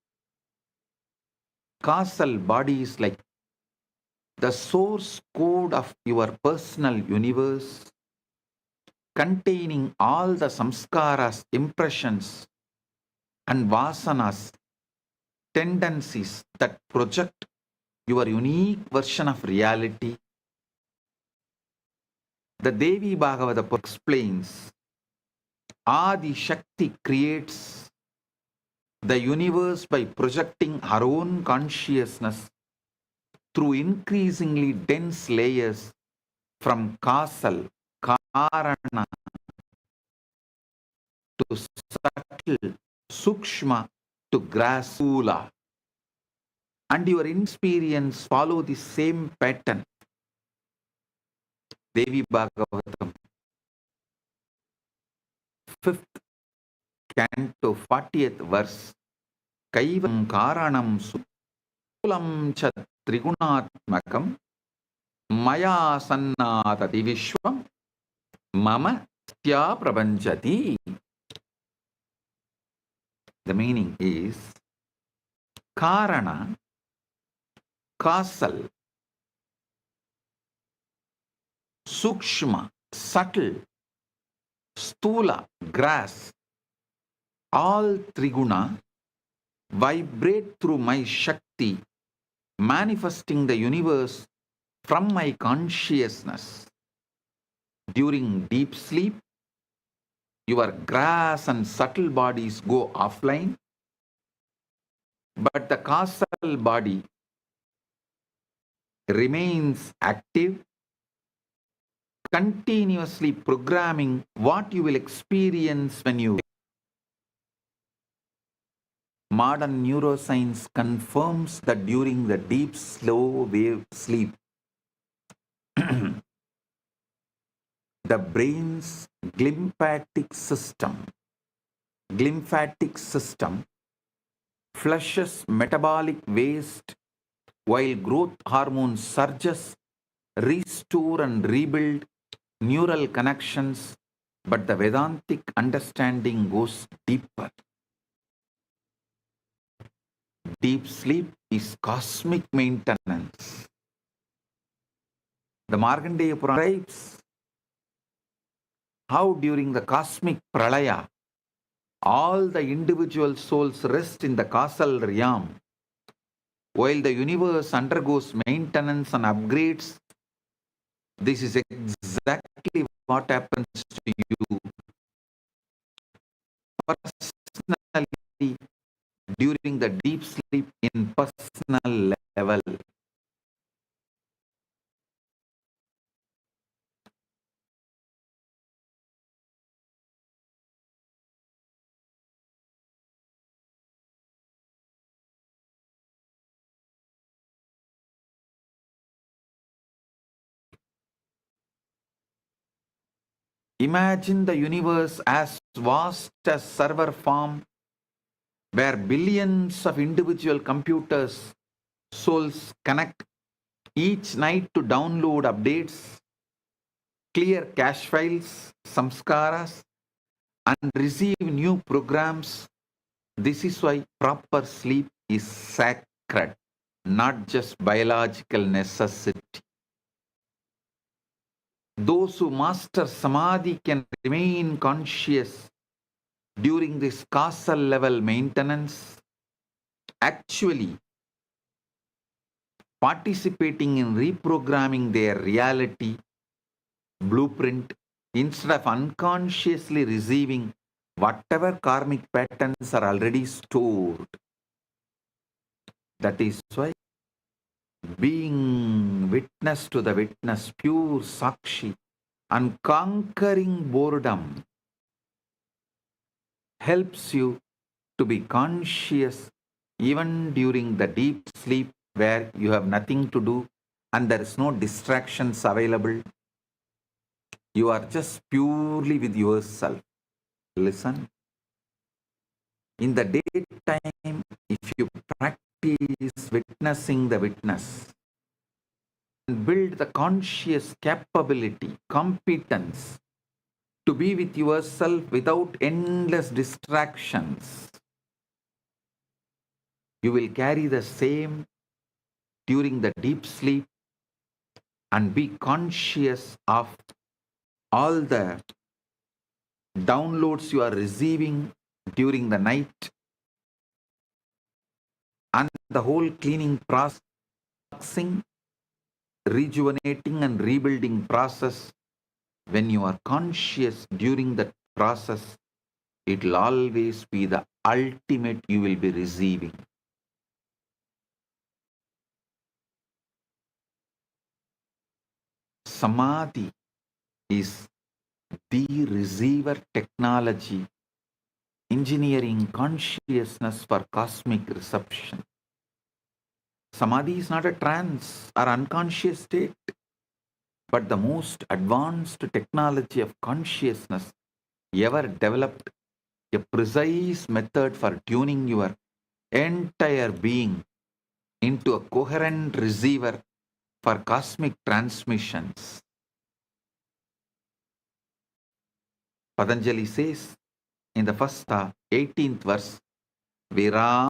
causal body is like the source code of your personal universe, containing all the samskaras, impressions, and vasanas, tendencies that project your unique version of reality. The Devi Bhagavata explains, Adi Shakti creates the universe by projecting her own consciousness through increasingly dense layers from causal, karana, to subtle, sukshma, to grasula. And your experience follow the same pattern. Devi Bhagavatam, 5th canto, 40th verse. Kaivam karanam sulam cha trigunatmakam maya sannatati vishwam mama tya prapanchati. The meaning is, Karana, causal, sukshma, subtle, stula, grass, all triguna vibrate through my Shakti, manifesting the universe from my consciousness. During deep sleep, your grass and subtle bodies go offline, but the causal body remains active, continuously programming what you will experience when you wake. Modern neuroscience confirms that during the deep, slow wave sleep, the brain's glymphatic system flushes metabolic waste while growth hormone surges, restore and rebuild neural connections, but the Vedantic understanding goes deeper. Deep sleep is cosmic maintenance. The Markandeya Purana describes how during the cosmic pralaya, all the individual souls rest in the causal realm, while the universe undergoes maintenance and upgrades. This is exactly what happens to you personally during the deep sleep in personal level. Imagine the universe as vast as server farm, where billions of individual computers souls connect each night to download updates, clear cache files, samskaras, and receive new programs. This is why proper sleep is sacred, not just biological necessity. Those who master samadhi can remain conscious during this causal level maintenance, actually participating in reprogramming their reality blueprint instead of unconsciously receiving whatever karmic patterns are already stored. That is why being witness to the witness, pure Sakshi, and conquering boredom helps you to be conscious even during the deep sleep where you have nothing to do and there is no distractions available. You are just purely with yourself. Listen. In the daytime, if you practice witnessing the witness and build the conscious capability, competence to be with yourself without endless distractions, you will carry the same during the deep sleep and be conscious of all the downloads you are receiving during the night and the whole cleaning process, rejuvenating and rebuilding process. When you are conscious during that process, it will always be the ultimate you will be receiving. Samadhi is the receiver technology, engineering consciousness for cosmic reception. Samadhi is not a trance or unconscious state, but the most advanced technology of consciousness ever developed, a precise method for tuning your entire being into a coherent receiver for cosmic transmissions. Patanjali says in the first 18th verse, Virama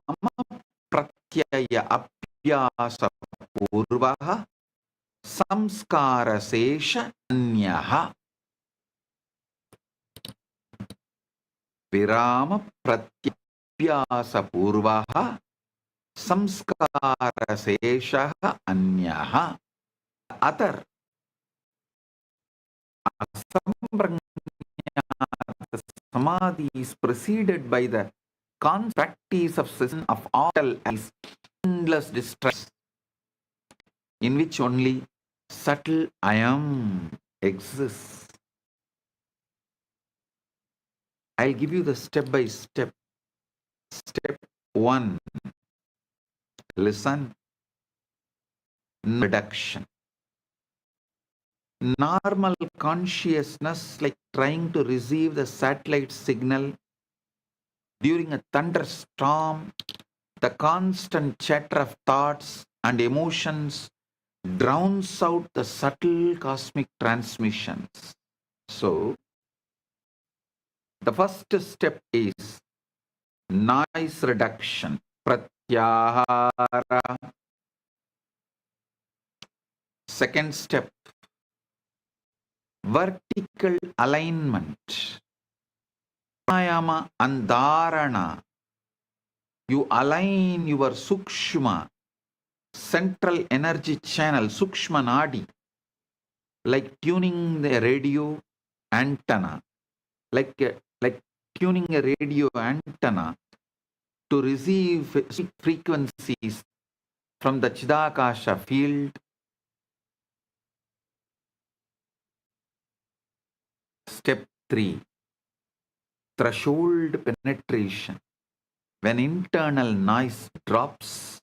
pratyaya apyasa purvaha samskara sesha anyaha. Virama pratyapyasa purvaha samskara sesha anyaha. Other asampranyata samadhi is preceded by the constant practice of cessation of all as endless distress, in which only subtle I am exists. I'll give you the step by step. Step 1. Listen. Reduction. Normal consciousness, like trying to receive the satellite signal during a thunderstorm, the constant chatter of thoughts and emotions drowns out the subtle cosmic transmissions. So, the first step is noise reduction, pratyahara. Second step, vertical alignment, pranayama and dharana. You align your sukshma, central energy channel, sukshma nadi, like tuning the radio antenna, like tuning a radio antenna to receive frequencies from the Chidakasha field. Step 3. Threshold penetration. When internal noise drops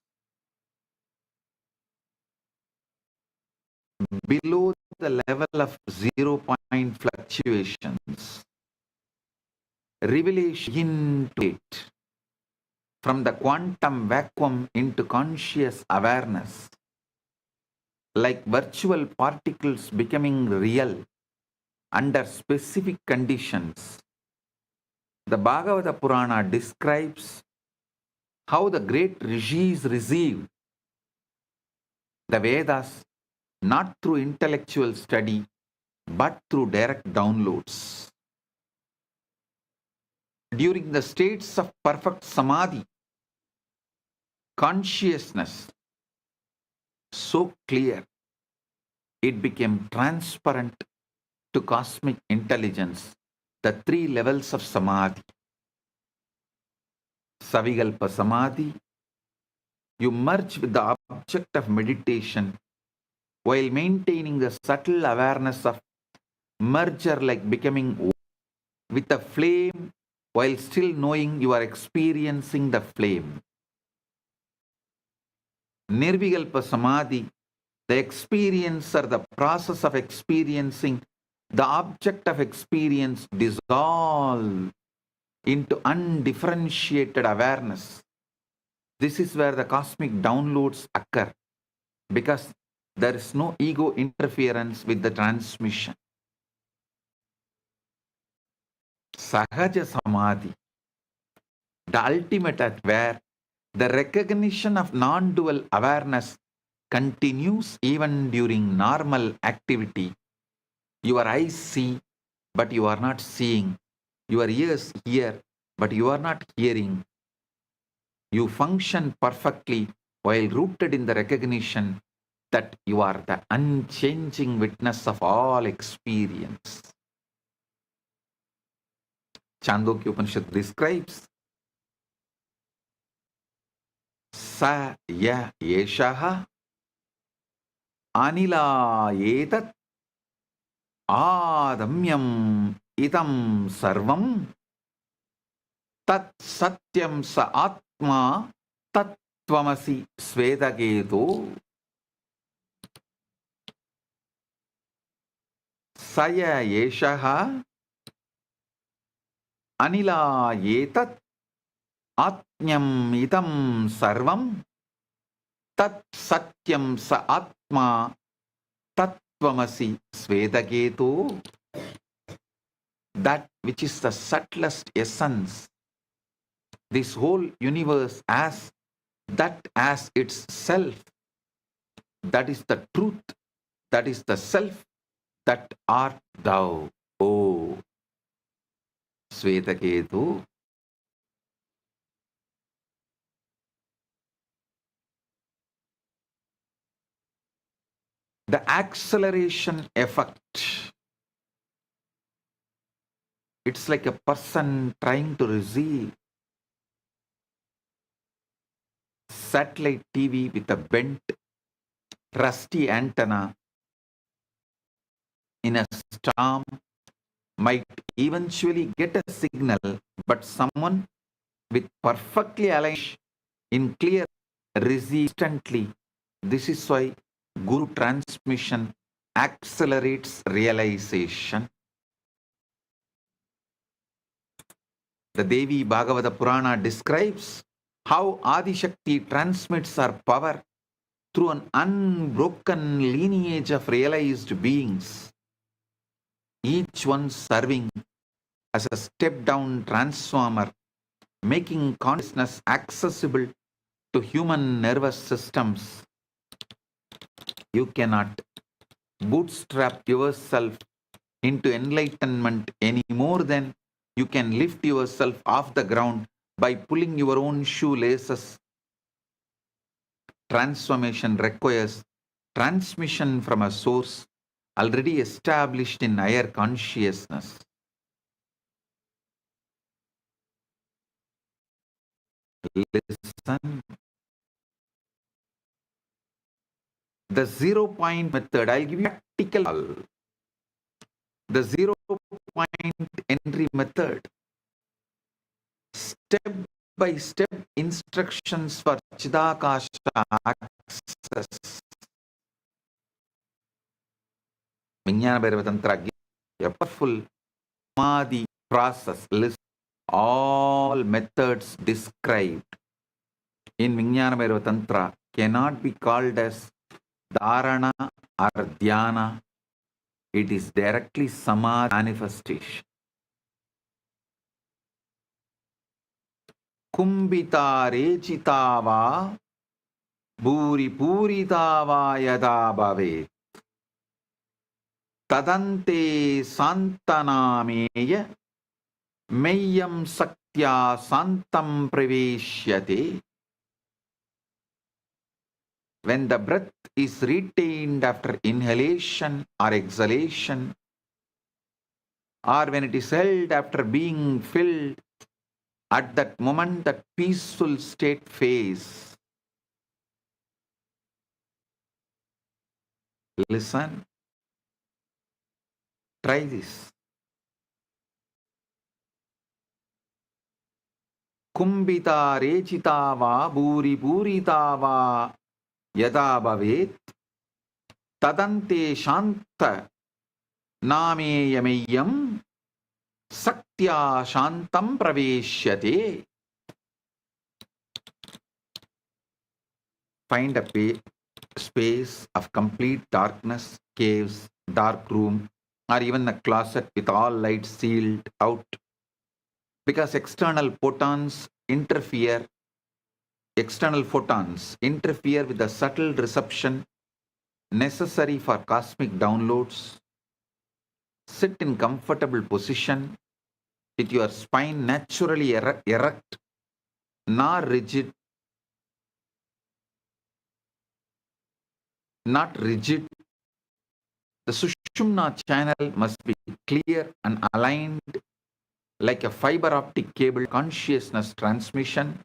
below the level of 0 point fluctuations, revelation into it, from the quantum vacuum into conscious awareness, like virtual particles becoming real under specific conditions. The Bhagavata Purana describes how the great rishis received the Vedas not through intellectual study but through direct downloads. During the states of perfect samadhi, consciousness so clear it became transparent to cosmic intelligence, the 3 levels of samadhi: Savikalpa samadhi, You merge with the object of meditation while maintaining the subtle awareness of merger, like becoming with a flame while still knowing you are experiencing the flame. Nirvikalpa Samadhi, the experience or the process of experiencing the object of experience dissolve into undifferentiated awareness. This is where the cosmic downloads occur, because there is no ego interference with the transmission. Sahaja Samadhi, the ultimate at where the recognition of non-dual awareness continues even during normal activity. Your eyes see, but you are not seeing. Your ears hear, but you are not hearing. You function perfectly while rooted in the recognition that you are the unchanging witness of all experience. Chandogya Upanishad describes Sa ya yeshaha anila etat adamyam idam sarvam tat satyam sa atma tat tvamasi svedagedo. Saya yeshaha anila etat atmyam idam sarvam tat satyam sa atma tat tvamasi svedagedo. That which is the subtlest essence, this whole universe as that as its self, that is the truth, that is the self, that art thou, O Svetaketu. The acceleration effect, it's like a person trying to receive satellite TV with a bent, rusty antenna in a storm, might eventually get a signal, but someone with perfectly aligned in clear receive instantly. This is why Guru transmission accelerates realization. The Devi Bhagavata Purana describes how Adi Shakti transmits her power through an unbroken lineage of realized beings, each one serving as a step-down transformer, making consciousness accessible to human nervous systems. You cannot bootstrap yourself into enlightenment any more than you can lift yourself off the ground by pulling your own shoelaces. Transformation requires transmission from a source already established in higher consciousness. Listen. The 0-point method, I'll give you practical. The 0-point entry method. Step-by-step instructions for Chidakasha access. Vijnana Bhairava Tantra gives a powerful Samadhi process list. All methods described in Vijnana Bhairava Tantra cannot be called as Dharana or Dhyana. It is directly Samadhi manifestation. Kumbhita rechita va bhuri purita va yada bhavet tadante santanameya meyyam saktya santam praveshyate. When the breath is retained after inhalation or exhalation, or when it is held after being filled, at that moment that peaceful state phase, Listen, try this. Kumbita rechita va buri purita va yada bhavet tadante shanta nameyameyam saktya shantam praveshyate. Find a space of complete darkness, caves, dark room, or even a closet with all lights sealed out. Because external photons interfere with the subtle reception necessary for cosmic downloads. Sit in comfortable position with your spine naturally erect, not rigid. The Sushumna channel must be clear and aligned like a fiber optic cable consciousness transmission.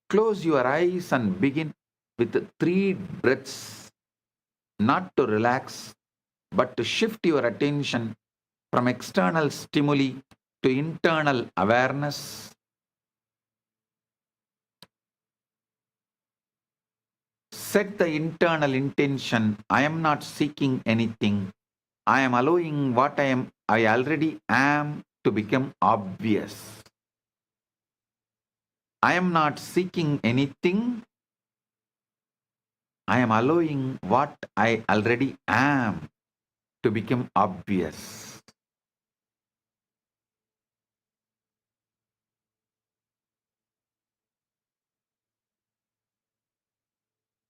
Close your eyes and begin with 3 breaths, not to relax, but to shift your attention from external stimuli to internal awareness. Set the internal intention, I am not seeking anything. I am allowing what I already am to become obvious. I am not seeking anything. I am allowing what I already am to become obvious.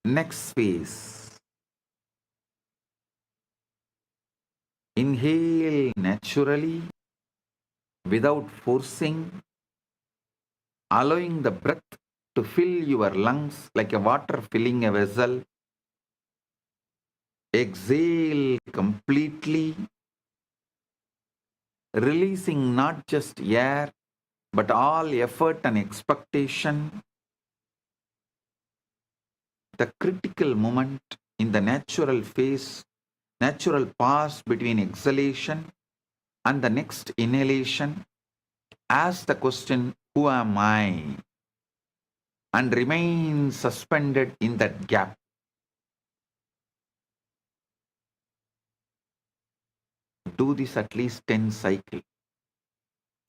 Next phase. Inhale naturally without forcing, allowing the breath to fill your lungs like a water filling a vessel. Exhale completely, releasing not just air but all effort and expectation. The critical moment in the natural pause between exhalation and the next inhalation, ask the question, who am I? And remain suspended in that gap. Do this at least 10 cycles.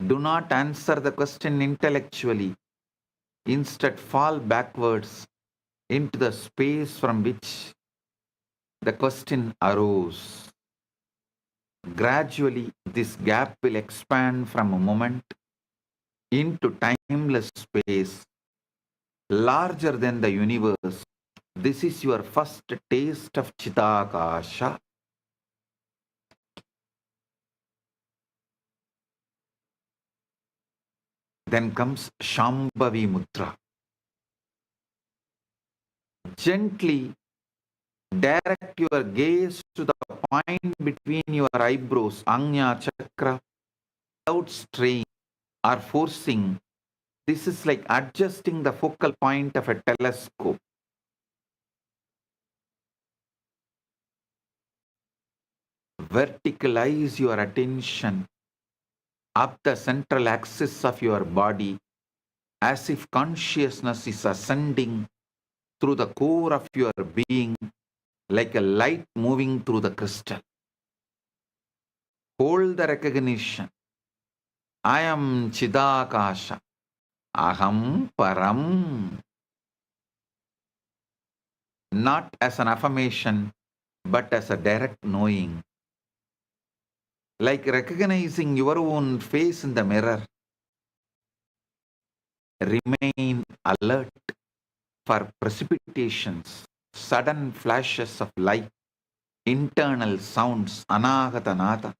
Do not answer the question intellectually. Instead, fall backwards into the space from which the question arose. Gradually, this gap will expand from a moment into timeless space, larger than the universe. This is your first taste of Chitakasha. Then comes Shambhavi Mudra. Gently direct your gaze to the point between your eyebrows, Anya Chakra, without strain or forcing. This is like adjusting the focal point of a telescope. Verticalize your attention up the central axis of your body as if consciousness is ascending through the core of your being like a light moving through the crystal. Hold the recognition. I am Chidakasha. Aham Param. Not as an affirmation, but as a direct knowing. Like recognizing your own face in the mirror. Remain alert for precipitations, sudden flashes of light, internal sounds, anagatanata,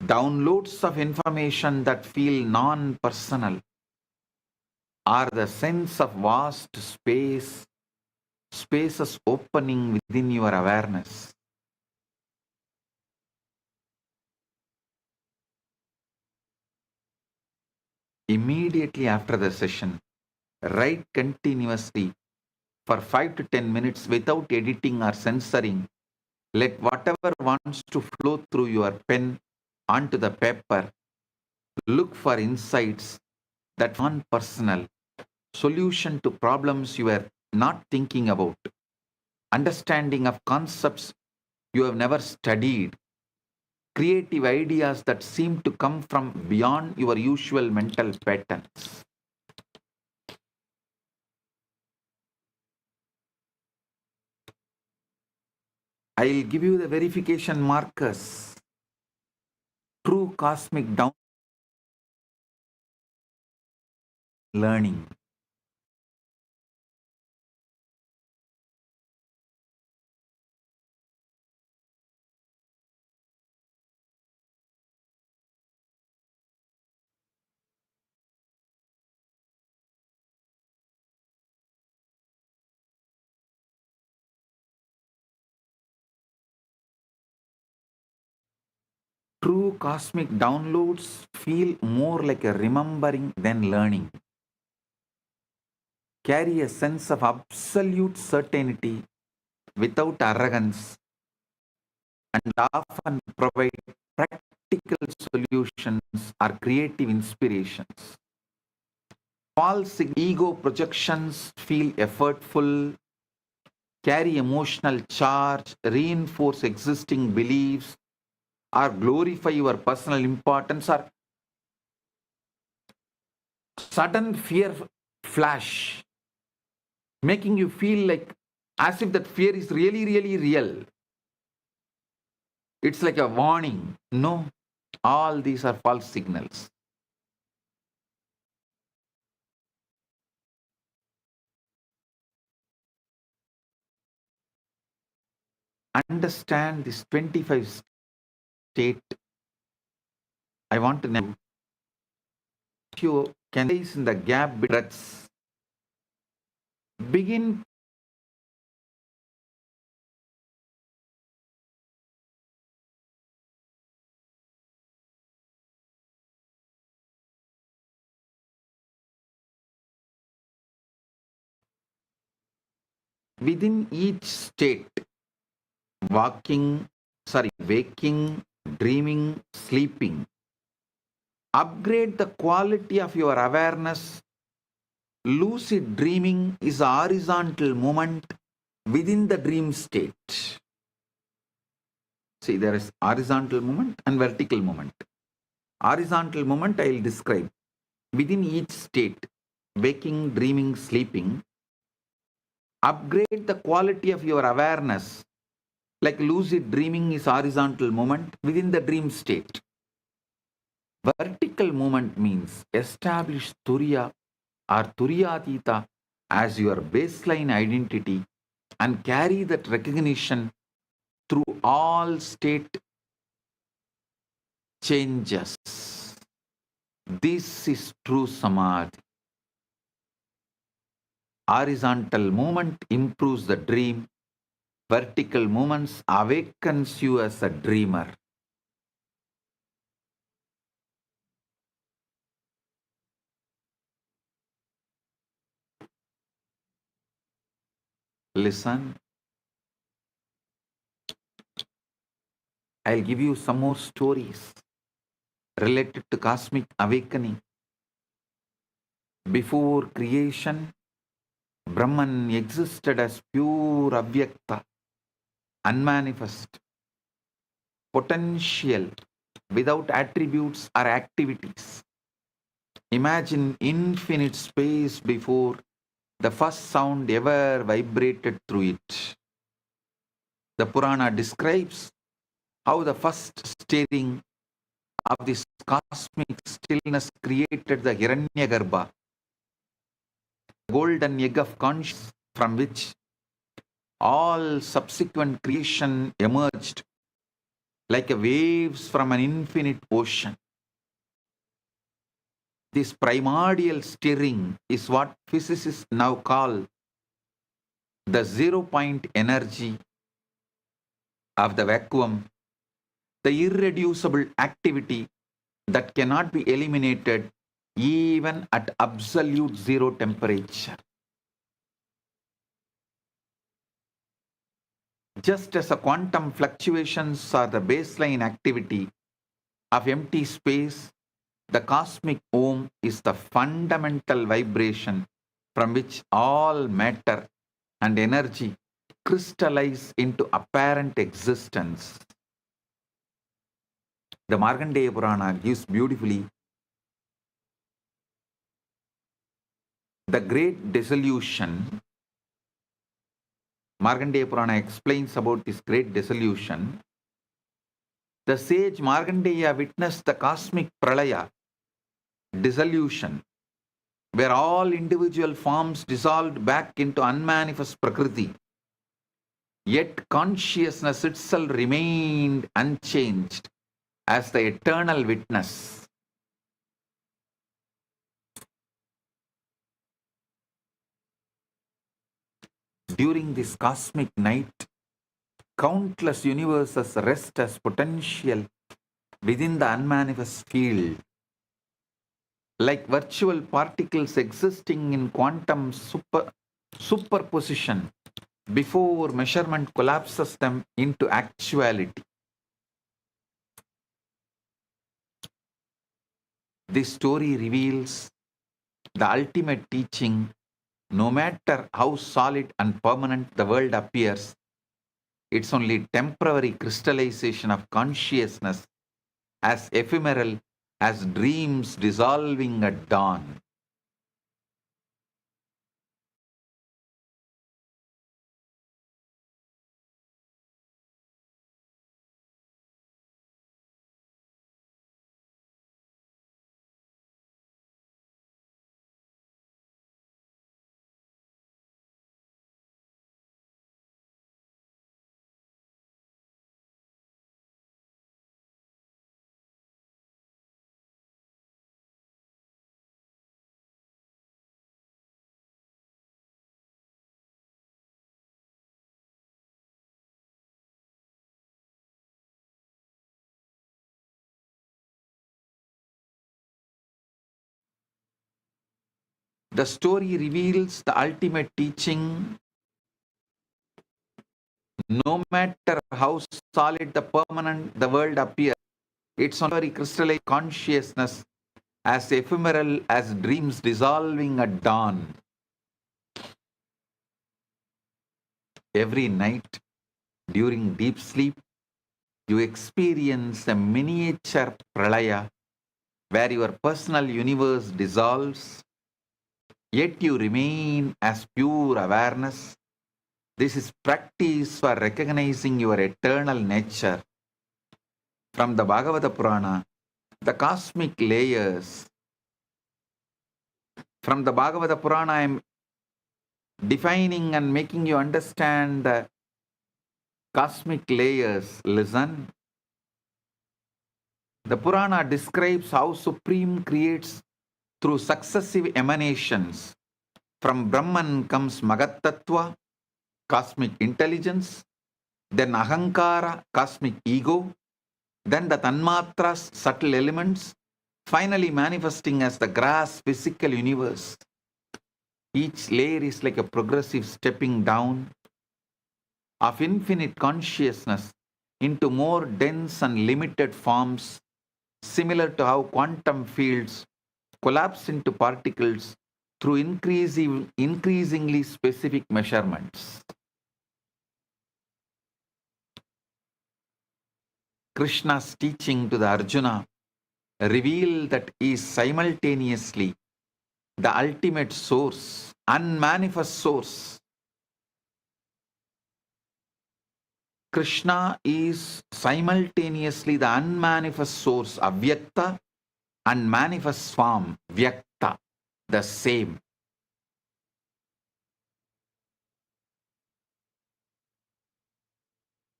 downloads of information that feel non-personal, or the sense of vast spaces opening within your awareness. Immediately after the session, write continuously for 5 to 10 minutes without editing or censoring. Let whatever wants to flow through your pen onto the paper. Look for insights that non-personal solution to problems you are not thinking about, understanding of concepts you have never studied, creative ideas that seem to come from beyond your usual mental patterns. I'll give you the verification markers. True cosmic down learning. True cosmic downloads feel more like a remembering than learning. Carry a sense of absolute certainty without arrogance and often provide practical solutions or creative inspirations. False ego projections feel effortful, carry emotional charge, reinforce existing beliefs, or glorify your personal importance, or sudden fear flash, making you feel like as if that fear is really, really real. It's like a warning. No, all these are false signals. Understand this 25 state. I want to know if you can place in the gap between breaths. Begin within each state, waking, dreaming, sleeping. Upgrade the quality of your awareness. Lucid dreaming is a horizontal movement within the dream state. See, there is horizontal movement and vertical movement. Horizontal movement I will describe. Within each state, waking, dreaming, sleeping, upgrade the quality of your awareness. Like lucid dreaming is horizontal movement within the dream state. Vertical movement means establish Turiya or Turiyatita as your baseline identity and carry that recognition through all state changes. This is true Samadhi. Horizontal movement improves the dream. Vertical movements awakens you as a dreamer. Listen. I'll give you some more stories related to cosmic awakening. Before creation, Brahman existed as pure avyakta, unmanifest, potential, without attributes or activities. Imagine infinite space before the first sound ever vibrated through it. The Purana describes how the first stirring of this cosmic stillness created the Hiranyagarbha, the golden egg of consciousness from which all subsequent creation emerged like waves from an infinite ocean. This primordial stirring is what physicists now call the 0-point energy of the vacuum, the irreducible activity that cannot be eliminated even at absolute zero temperature. Just as a quantum fluctuations are the baseline activity of empty space, the cosmic Om is the fundamental vibration from which all matter and energy crystallize into apparent existence. The Markandeya Purana gives beautifully the great dissolution. Markandeya Purana explains about this great dissolution. The sage Markandeya witnessed the cosmic pralaya, dissolution, where all individual forms dissolved back into unmanifest Prakriti. Yet consciousness itself remained unchanged as the eternal witness. During this cosmic night, countless universes rest as potential within the unmanifest field, like virtual particles existing in quantum superposition before measurement collapses them into actuality. This story reveals the ultimate teaching. No matter how solid and permanent the world appears, it's only temporary crystallization of consciousness, as ephemeral as dreams dissolving at dawn. The story reveals the ultimate teaching. No matter how solid the world appears, it's only crystallized consciousness, as ephemeral as dreams dissolving at dawn. Every night, during deep sleep, you experience a miniature pralaya where your personal universe dissolves, yet you remain as pure awareness. This is practice for recognizing your eternal nature. From the Bhagavata Purana, the cosmic layers. From the Bhagavata Purana, I am defining and making you understand the cosmic layers. Listen. The Purana describes how Supreme creates through successive emanations. From Brahman comes Magat Tattva, cosmic intelligence, then Ahankara, cosmic ego, then the Tanmatras, subtle elements, finally manifesting as the gross physical universe. Each layer is like a progressive stepping down of infinite consciousness into more dense and limited forms, similar to how quantum fields collapse into particles through increasingly specific measurements. Krishna's teaching to the Arjuna revealed that he is simultaneously the ultimate source, unmanifest source. Krishna is simultaneously the unmanifest source, Avyakta, and manifest form, Vyakta, the same.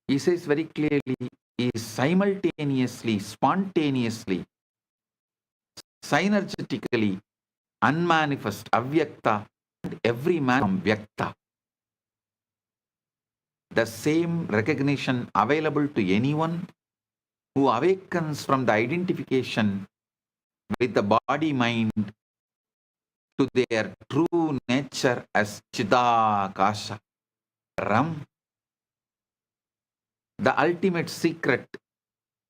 He says very clearly, he is simultaneously, spontaneously, synergetically unmanifest, Avyakta, and every man from Vyakta. The same recognition available to anyone who awakens from the identification with the body-mind to their true nature as Chidakasha, Ram. The ultimate secret: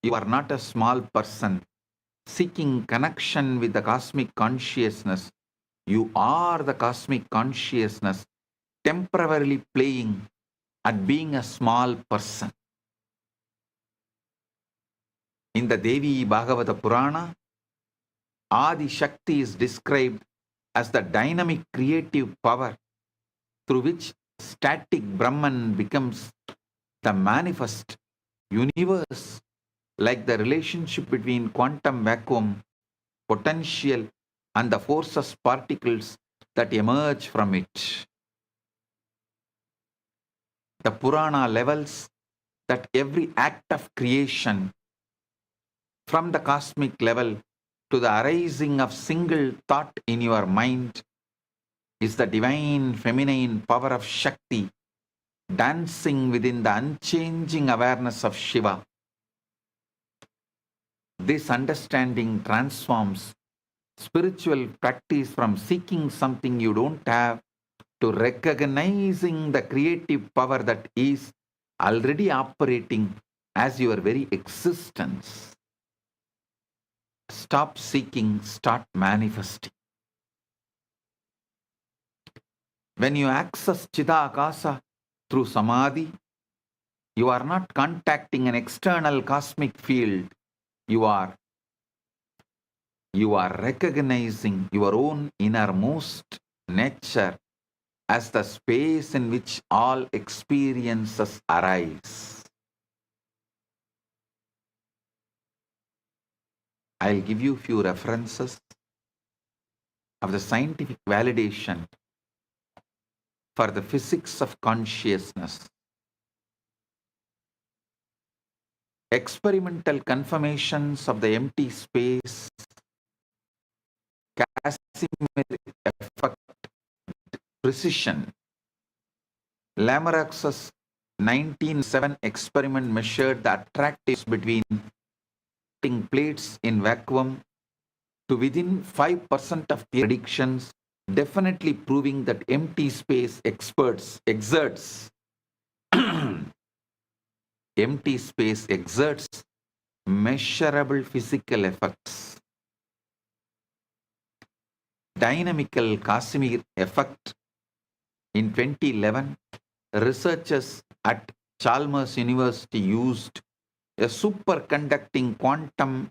you are not a small person seeking connection with the cosmic consciousness. You are the cosmic consciousness temporarily playing at being a small person. In the Devi Bhagavata Purana, Adi Shakti is described as the dynamic creative power through which static Brahman becomes the manifest universe, like the relationship between quantum vacuum, potential, and the forces particles that emerge from it. The Purana levels that every act of creation, from the cosmic level to the arising of single thought in your mind, is the divine feminine power of Shakti dancing within the unchanging awareness of Shiva. This understanding transforms spiritual practice from seeking something you don't have to recognizing the creative power that is already operating as your very existence. Stop seeking, start manifesting. When you access Chidakasa through Samadhi, you are not contacting an external cosmic field. You are recognizing your own innermost nature as the space in which all experiences arise. I'll give you a few references of the scientific validation for the physics of consciousness. Experimental confirmations of the empty space, Casimir effect, precision. Lamarck's 1907 experiment measured the attractiveness between plates in vacuum to within 5% of predictions, definitely proving that empty space exerts empty space exerts measurable physical effects. Dynamical Casimir effect. In 2011, researchers at Chalmers University used a superconducting quantum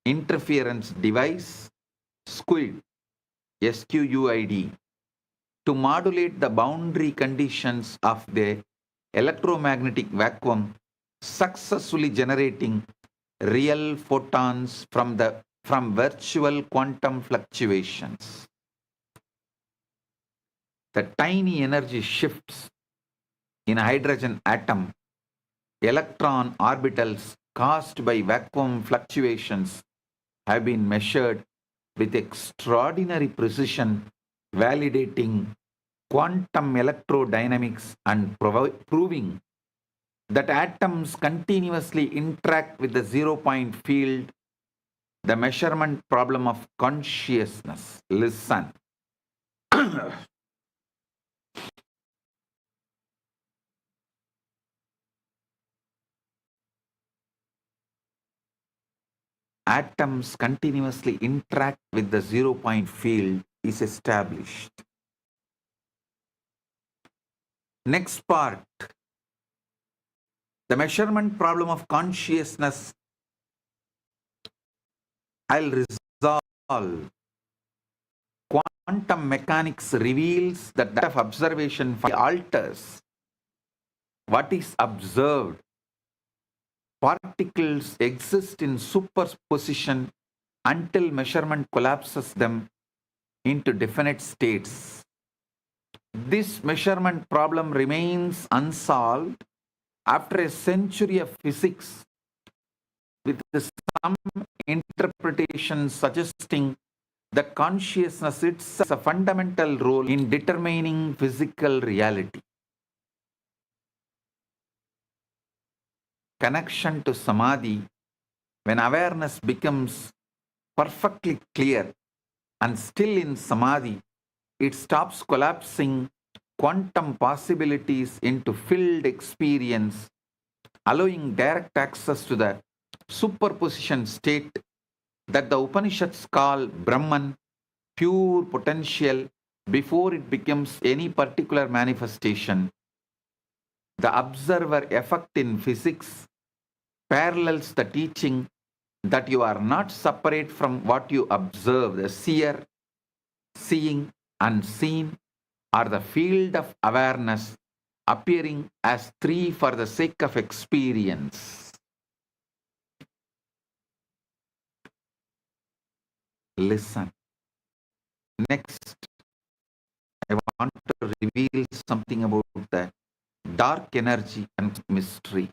interference device, SQUID, SQUID, to modulate the boundary conditions of the electromagnetic vacuum, successfully generating real photons from virtual quantum fluctuations. The tiny energy shifts in a hydrogen atom, electron orbitals caused by vacuum fluctuations have been measured with extraordinary precision, validating quantum electrodynamics and proving that atoms continuously interact with the zero-point field, the measurement problem of consciousness. Listen. Atoms continuously interact with the zero-point field is established. Next part, the measurement problem of consciousness. I'll resolve. Quantum mechanics reveals that of observation alters what is observed. Particles exist in superposition until measurement collapses them into definite states. This measurement problem remains unsolved after a century of physics, with some interpretations suggesting that consciousness itself has a fundamental role in determining physical reality. Connection to Samadhi, when awareness becomes perfectly clear and still in Samadhi, it stops collapsing quantum possibilities into filled experience allowing direct access to the superposition state that the Upanishads call Brahman, pure potential, before it becomes any particular manifestation. The observer effect in physics parallels the teaching that you are not separate from what you observe. The seer, seeing, unseen are the field of awareness appearing as three for the sake of experience. Listen. Next, I want to reveal something about the dark energy and mystery.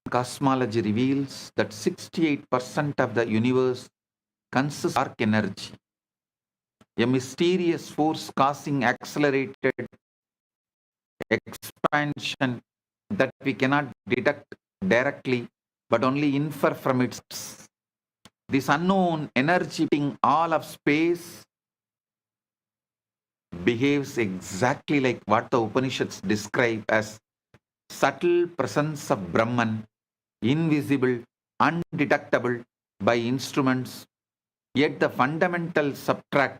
Cosmology reveals that 68% of the universe consists of dark energy, a mysterious force causing accelerated expansion that we cannot detect directly but only infer from its. This unknown energy in all of space behaves exactly like what the Upanishads describe as subtle presence of Brahman, invisible, undetectable by instruments, yet the fundamental substrate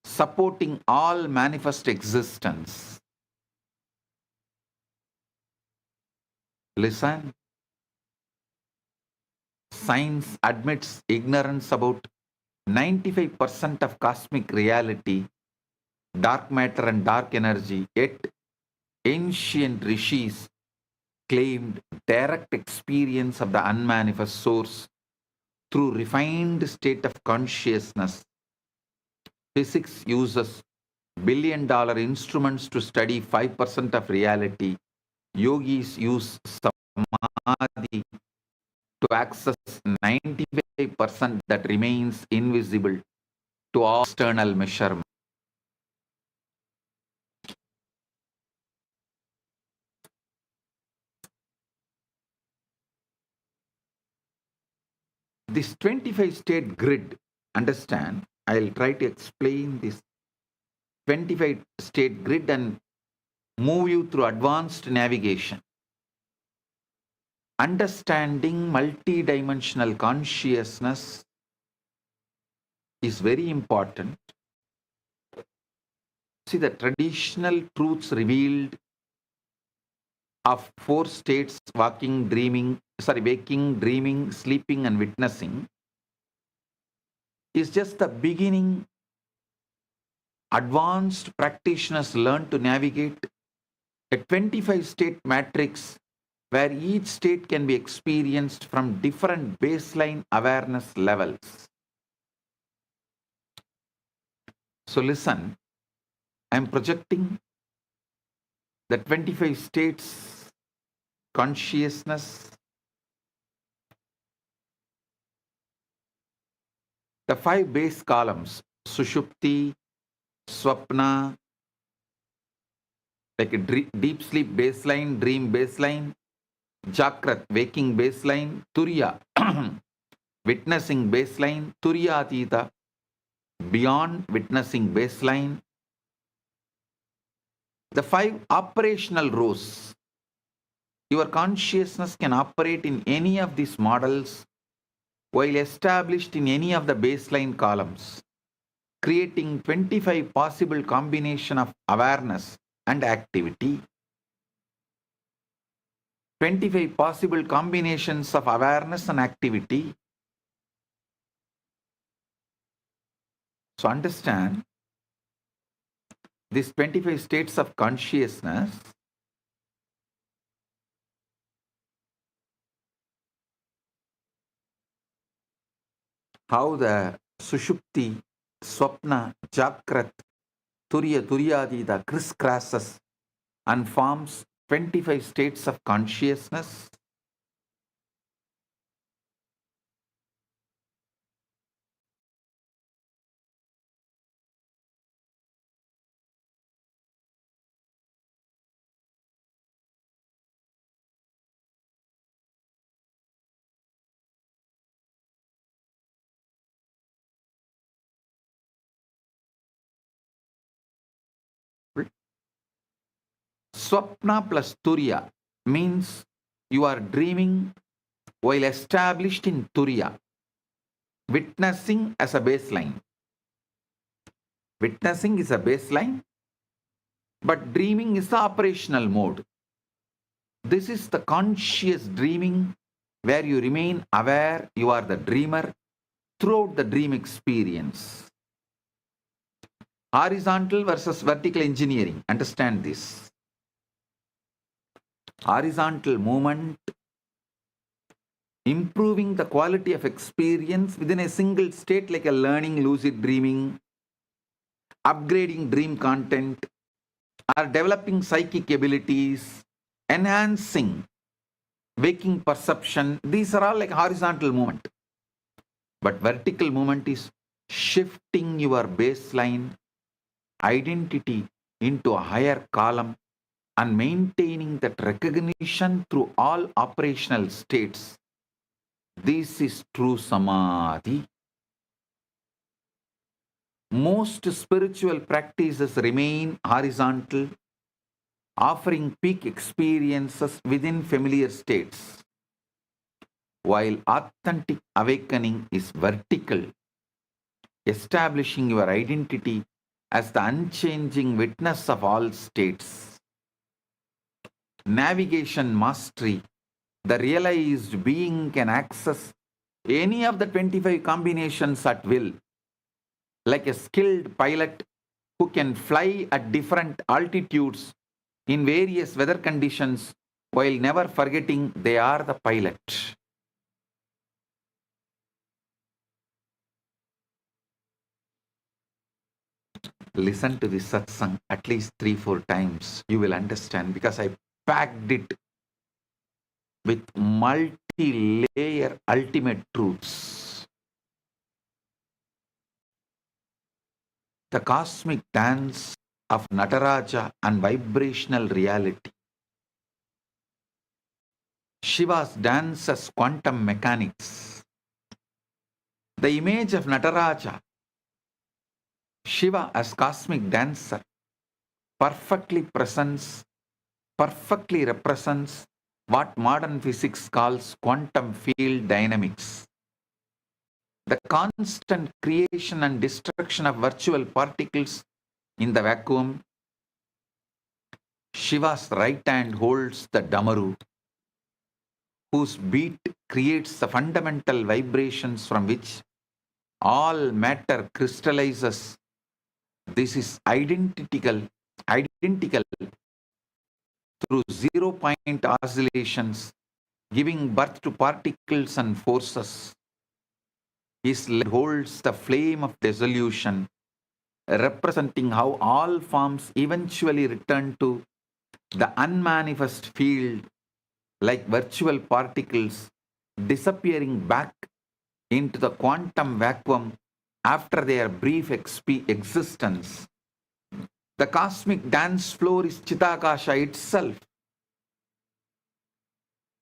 supporting all manifest existence. Listen. Science admits ignorance about 95% of cosmic reality, dark matter and dark energy, yet ancient rishis claimed direct experience of the unmanifest source through refined state of consciousness. Physics uses billion-dollar instruments to study 5% of reality. Yogis use samadhi to access 95% that remains invisible to all external measurement. This 25 state grid, understand, I'll try to explain this 25 state grid and move you through advanced navigation. Understanding multidimensional consciousness is very important. See, the traditional truths revealed of four states: waking, waking, dreaming, sleeping, and witnessing is just the beginning. Advanced practitioners learn to navigate a 25 state matrix where each state can be experienced from different baseline awareness levels. So listen, I'm projecting the 25 states consciousness, the 5 base columns: Sushupti, Swapna, like a deep sleep baseline, dream baseline; Jakrat, waking baseline; Turiya, witnessing baseline; Turiyatita, beyond witnessing baseline. The 5 operational rows. Your consciousness can operate in any of these models while established in any of the baseline columns, creating 25 possible combination of awareness and activity. 25 possible combinations of awareness and activity. So understand, these 25 states of consciousness how the Sushupti, Swapna, Jakrat, Turiyadita crisscrosses and forms 25 states of consciousness. Swapna plus Turiya means you are dreaming while established in Turiya, witnessing as a baseline. Witnessing is a baseline, but dreaming is the operational mode. This is the conscious dreaming where you remain aware you are the dreamer throughout the dream experience. Horizontal versus vertical engineering. Understand this. Horizontal movement, improving the quality of experience within a single state, like a learning lucid dreaming, upgrading dream content, or developing psychic abilities, enhancing waking perception. These are all like horizontal movement. But vertical movement is shifting your baseline identity into a higher column and maintaining that recognition through all operational states. This is true samadhi. Most spiritual practices remain horizontal, offering peak experiences within familiar states, while authentic awakening is vertical, establishing your identity as the unchanging witness of all states. Navigation mastery, the realized being can access any of the 25 combinations at will, like a skilled pilot who can fly at different altitudes in various weather conditions while never forgetting they are the pilot. Listen to this satsang at least 3-4 times. You will understand, because I packed it with multi-layer ultimate truths. The cosmic dance of Nataraja and vibrational reality. Shiva's dance as quantum mechanics. The image of Nataraja, Shiva as cosmic dancer, perfectly represents what modern physics calls quantum field dynamics. The constant creation and destruction of virtual particles in the vacuum. Shiva's right hand holds the Damaru, whose beat creates the fundamental vibrations from which all matter crystallizes. This is identical through 0-point oscillations, giving birth to particles and forces. His leg holds the flame of dissolution, representing how all forms eventually return to the unmanifest field, like virtual particles disappearing back into the quantum vacuum after their brief existence. The cosmic dance floor is Chitakasha itself.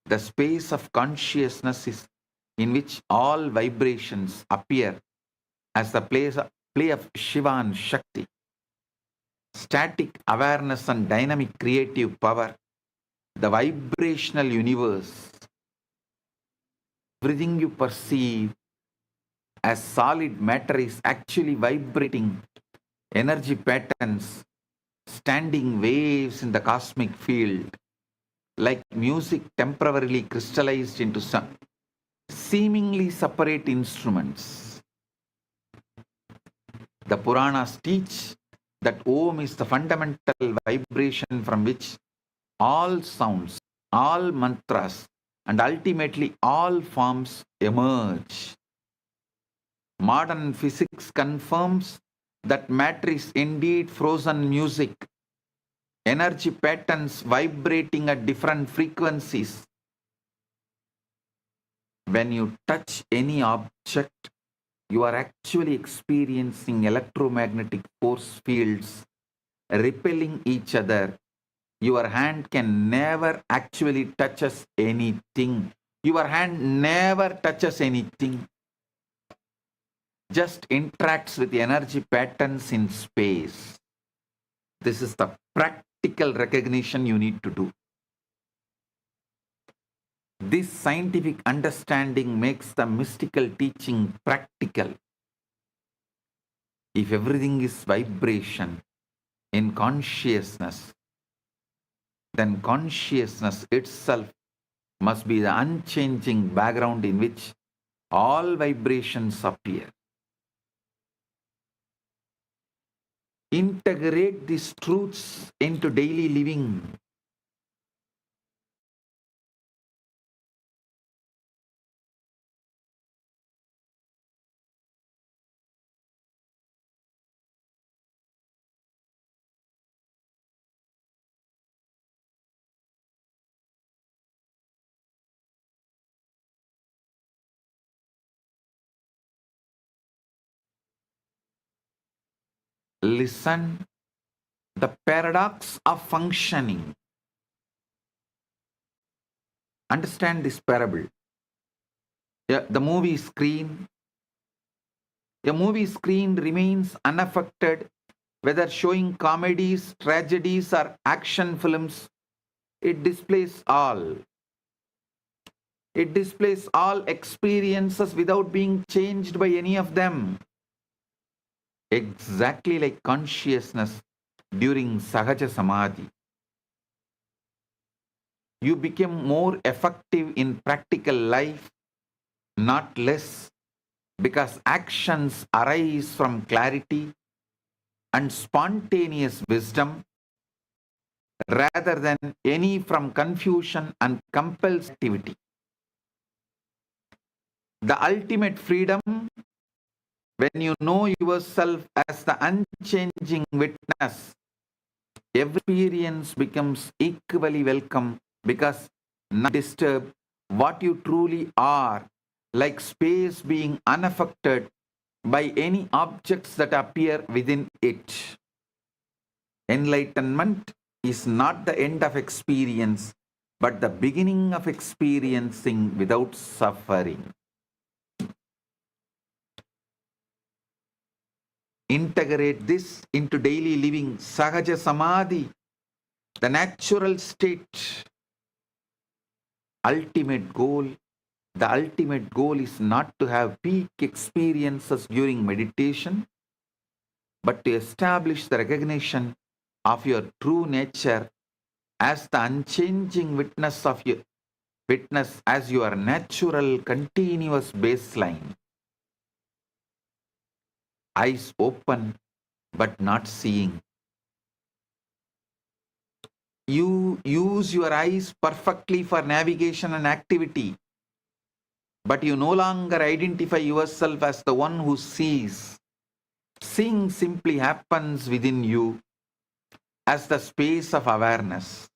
The space of consciousness is in which all vibrations appear as the play of Shiva and Shakti. Static awareness and dynamic creative power. The vibrational universe. Everything you perceive as solid matter is actually vibrating energy patterns, standing waves in the cosmic field, like music temporarily crystallized into some seemingly separate instruments. The Puranas teach that Om is the fundamental vibration from which all sounds, all mantras, and ultimately all forms emerge. Modern physics confirms that matter is indeed frozen music, energy patterns vibrating at different frequencies. When you touch any object, you are actually experiencing electromagnetic force fields repelling each other. Your hand can never actually touches anything. Your hand never touches anything. Just interacts with the energy patterns in space. This is the practical recognition you need to do. This scientific understanding makes the mystical teaching practical. If everything is vibration in consciousness, then consciousness itself must be the unchanging background in which all vibrations appear. Integrate these truths into daily living. Listen, the paradox of functioning. Understand this parable. The movie screen. A movie screen remains unaffected, whether showing comedies, tragedies, or action films. It displays all. It displays all experiences without being changed by any of them. Exactly like consciousness during Sahaja Samadhi. You become more effective in practical life, not less, because actions arise from clarity and spontaneous wisdom rather than any from confusion and compulsive activity. The ultimate freedom, when you know yourself as the unchanging witness, every experience becomes equally welcome because none disturb what you truly are, like space being unaffected by any objects that appear within it. Enlightenment is not the end of experience, but the beginning of experiencing without suffering. Integrate this into daily living. Sahaja Samadhi, the natural state. Ultimate goal. The ultimate goal is not to have peak experiences during meditation, but to establish the recognition of your true nature as the unchanging witness of your witness as your natural continuous baseline. Eyes open but not seeing. You use your eyes perfectly for navigation and activity, but you no longer identify yourself as the one who sees. Seeing simply happens within you as the space of awareness.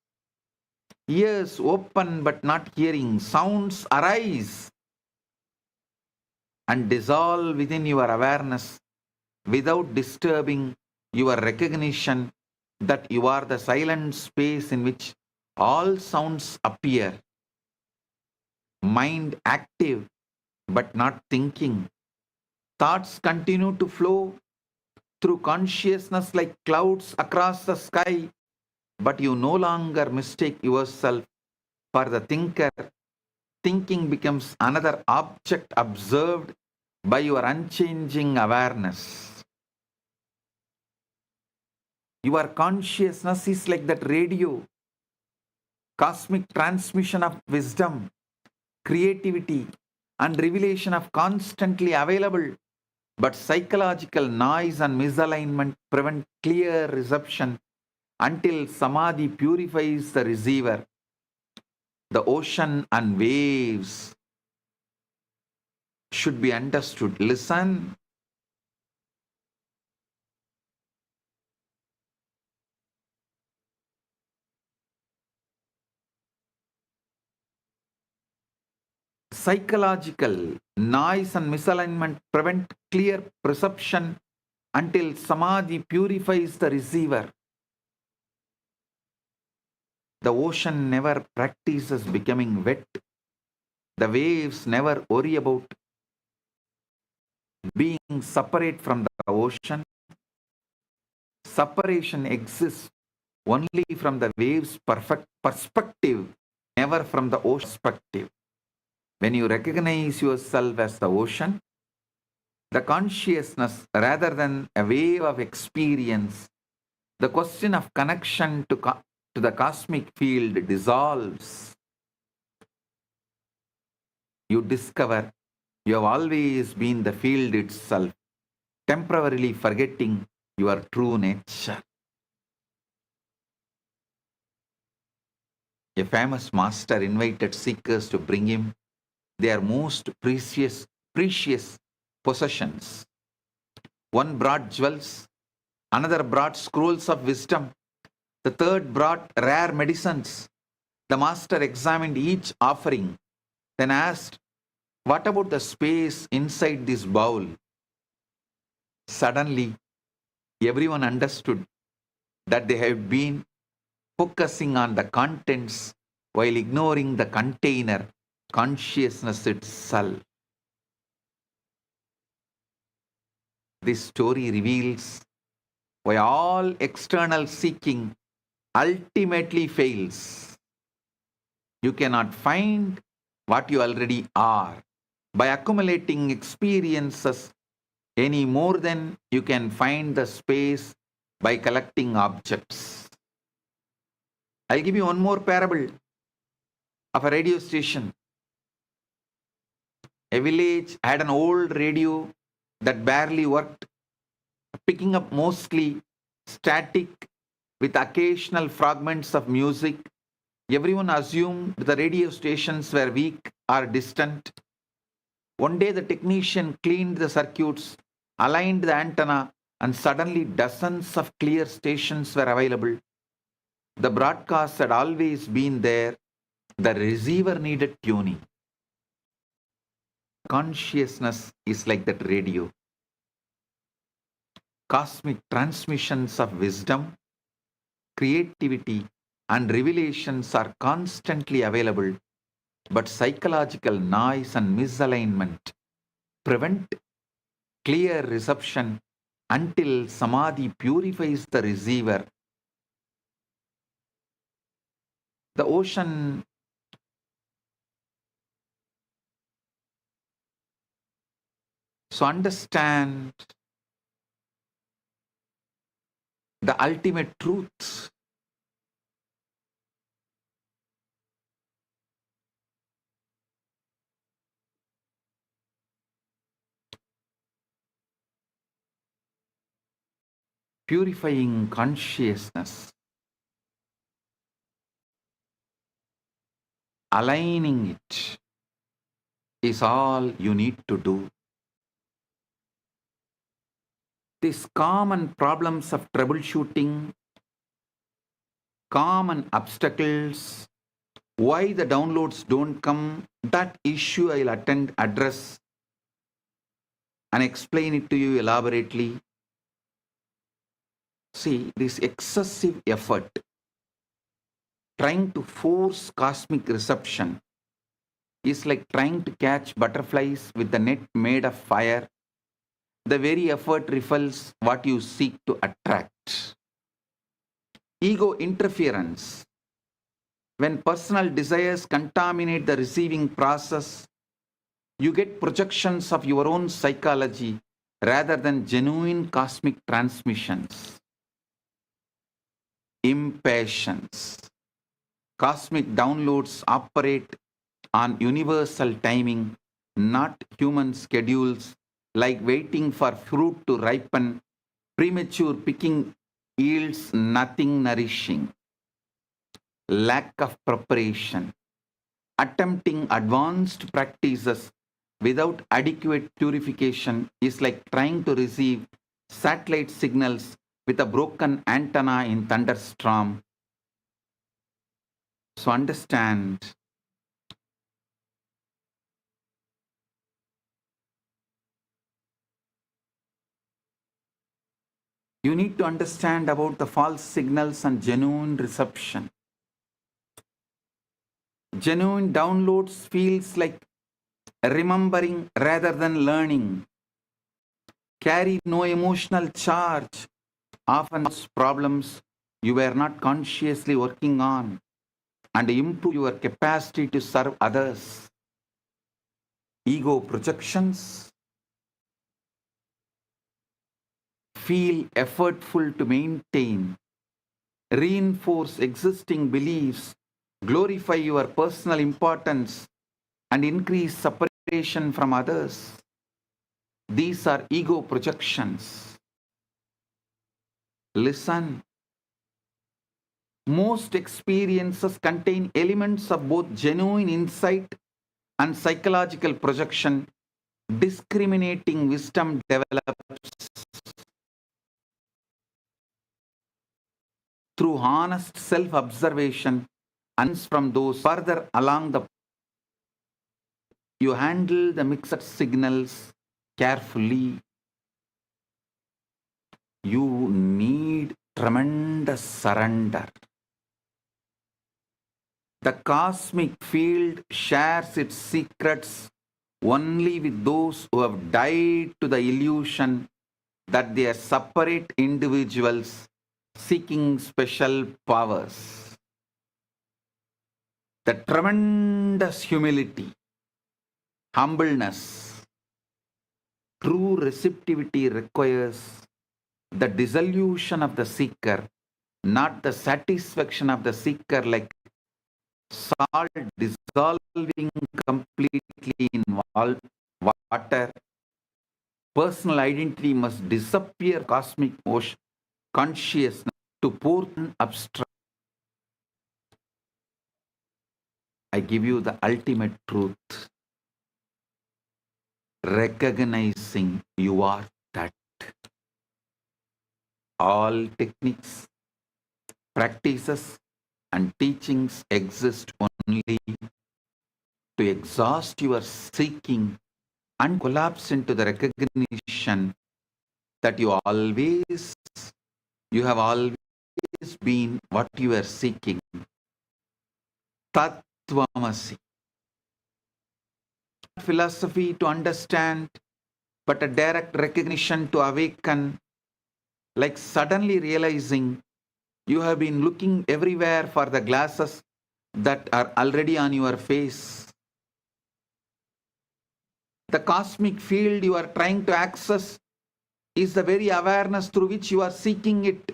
Ears open but not hearing. Sounds arise and dissolve within your awareness without disturbing your recognition that you are the silent space in which all sounds appear. Mind active but not thinking. Thoughts continue to flow through consciousness like clouds across the sky, but you no longer mistake yourself for the thinker. Thinking becomes another object observed by your unchanging awareness. Your consciousness is like that radio, cosmic transmission of wisdom, creativity, and revelation of constantly available, but psychological noise and misalignment prevent clear reception until Samadhi purifies the receiver. The ocean and waves should be understood. Listen. Psychological noise and misalignment prevent clear perception until Samadhi purifies the receiver. The ocean never practices becoming wet. The waves never worry about being separate from the ocean. Separation exists only from the wave's perfect perspective, never from the ocean perspective. When you recognize yourself as the ocean, the consciousness rather than a wave of experience, the question of connection to the cosmic field dissolves. You discover you have always been the field itself, temporarily forgetting your true nature. A famous master invited seekers to bring him their most precious possessions. One brought jewels, another brought scrolls of wisdom, the third brought rare medicines. The master examined each offering, then asked, "What about the space inside this bowl?" Suddenly, everyone understood that they had been focusing on the contents while ignoring the container, consciousness itself. This story reveals why all external seeking ultimately fails. You cannot find what you already are by accumulating experiences any more than you can find the space by collecting objects. I'll give you one more parable of a radio station. A village had an old radio that barely worked, picking up mostly static with occasional fragments of music. Everyone assumed the radio stations were weak or distant. One day the technician cleaned the circuits, aligned the antenna, and suddenly dozens of clear stations were available. The broadcast had always been there. The receiver needed tuning. Consciousness is like that radio. Cosmic transmissions of wisdom, creativity, and revelations are constantly available, but psychological noise and misalignment prevent clear reception until samadhi purifies the receiver. The ocean understand the ultimate truth. Purifying consciousness, aligning it is all you need to do. These common problems of troubleshooting, common obstacles, why the downloads don't come, that issue I'll address and explain it to you elaborately. See, this excessive effort trying to force cosmic reception is like trying to catch butterflies with a net made of fire. The very effort repels what you seek to attract. Ego interference. When personal desires contaminate the receiving process, you get projections of your own psychology rather than genuine cosmic transmissions. Impatience. Cosmic downloads operate on universal timing, not human schedules, like waiting for fruit to ripen. Premature picking yields nothing nourishing. Lack of preparation. Attempting advanced practices without adequate purification is like trying to receive satellite signals with a broken antenna in thunderstorm. So understand, you need to understand about the false signals and genuine reception. Genuine downloads feels like remembering rather than learning. Carry no emotional charge. Often problems you were not consciously working on and improve your capacity to serve others. Ego projections feel effortful to maintain, reinforce existing beliefs, glorify your personal importance, and increase separation from others. These are ego projections. Listen. Most experiences contain elements of both genuine insight and psychological projection. Discriminating wisdom develops through honest self-observation and from those further along the you handle the mixed signals carefully. You need tremendous surrender. The cosmic field shares its secrets only with those who have died to the illusion that they are separate individuals seeking special powers. The tremendous humility, humbleness, true receptivity requires the dissolution of the seeker, not the satisfaction of the seeker, like salt dissolving completely in water. Personal identity must disappear, cosmic ocean, consciousness to pour abstract. I give you the ultimate truth. Recognizing you are that. All techniques, practices, and teachings exist only to exhaust your seeking and collapse into the recognition that you have always been what you are seeking. Tattvamasi. Philosophy to understand, but a direct recognition to awaken, like suddenly realizing you have been looking everywhere for the glasses that are already on your face. The cosmic field you are trying to access is the very awareness through which you are seeking it.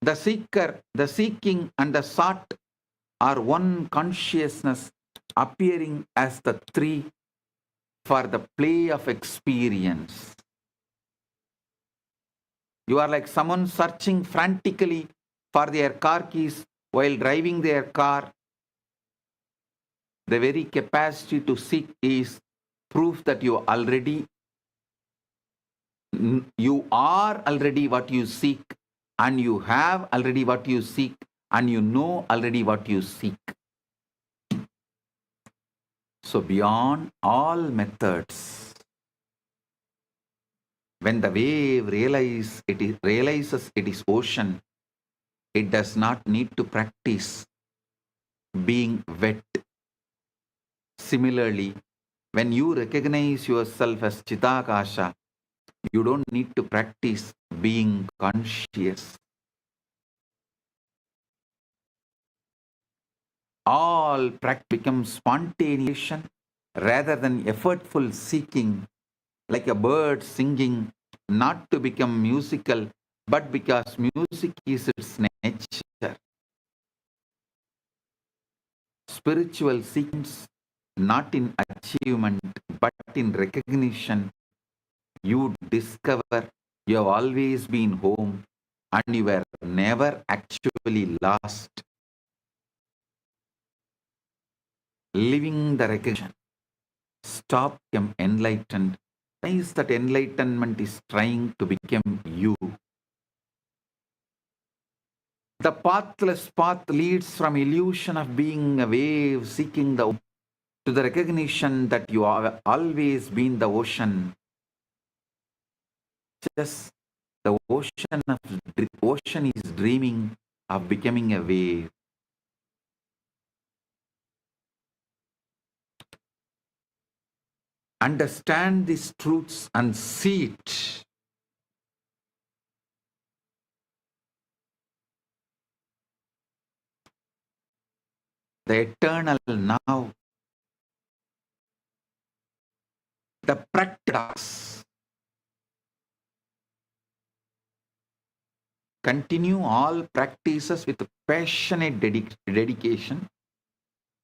The seeker, the seeking, and the sought are one consciousness appearing as the three for the play of experience. You are like someone searching frantically for their car keys while driving their car. The very capacity to seek is proof that you are already what you seek, and you have already what you seek, and you know already what you seek. So beyond all methods, when the wave realizes it is ocean, it does not need to practice being wet. Similarly, when you recognize yourself as Chitakasha, you don't need to practice being conscious. All practice becomes spontaneous rather than effortful seeking, like a bird singing, not to become musical, but because music is its nature. Spiritual sequence, not in achievement, but in recognition. You discover you have always been home and you were never actually lost. Living the recognition. Stop become enlightened. Realize that enlightenment is trying to become you. The pathless path leads from illusion of being a wave seeking the to the recognition that you have always been the ocean. Just the ocean is dreaming of becoming a wave. Understand these truths and see it. the eternal now, the practice. Continue all practices with passionate dedication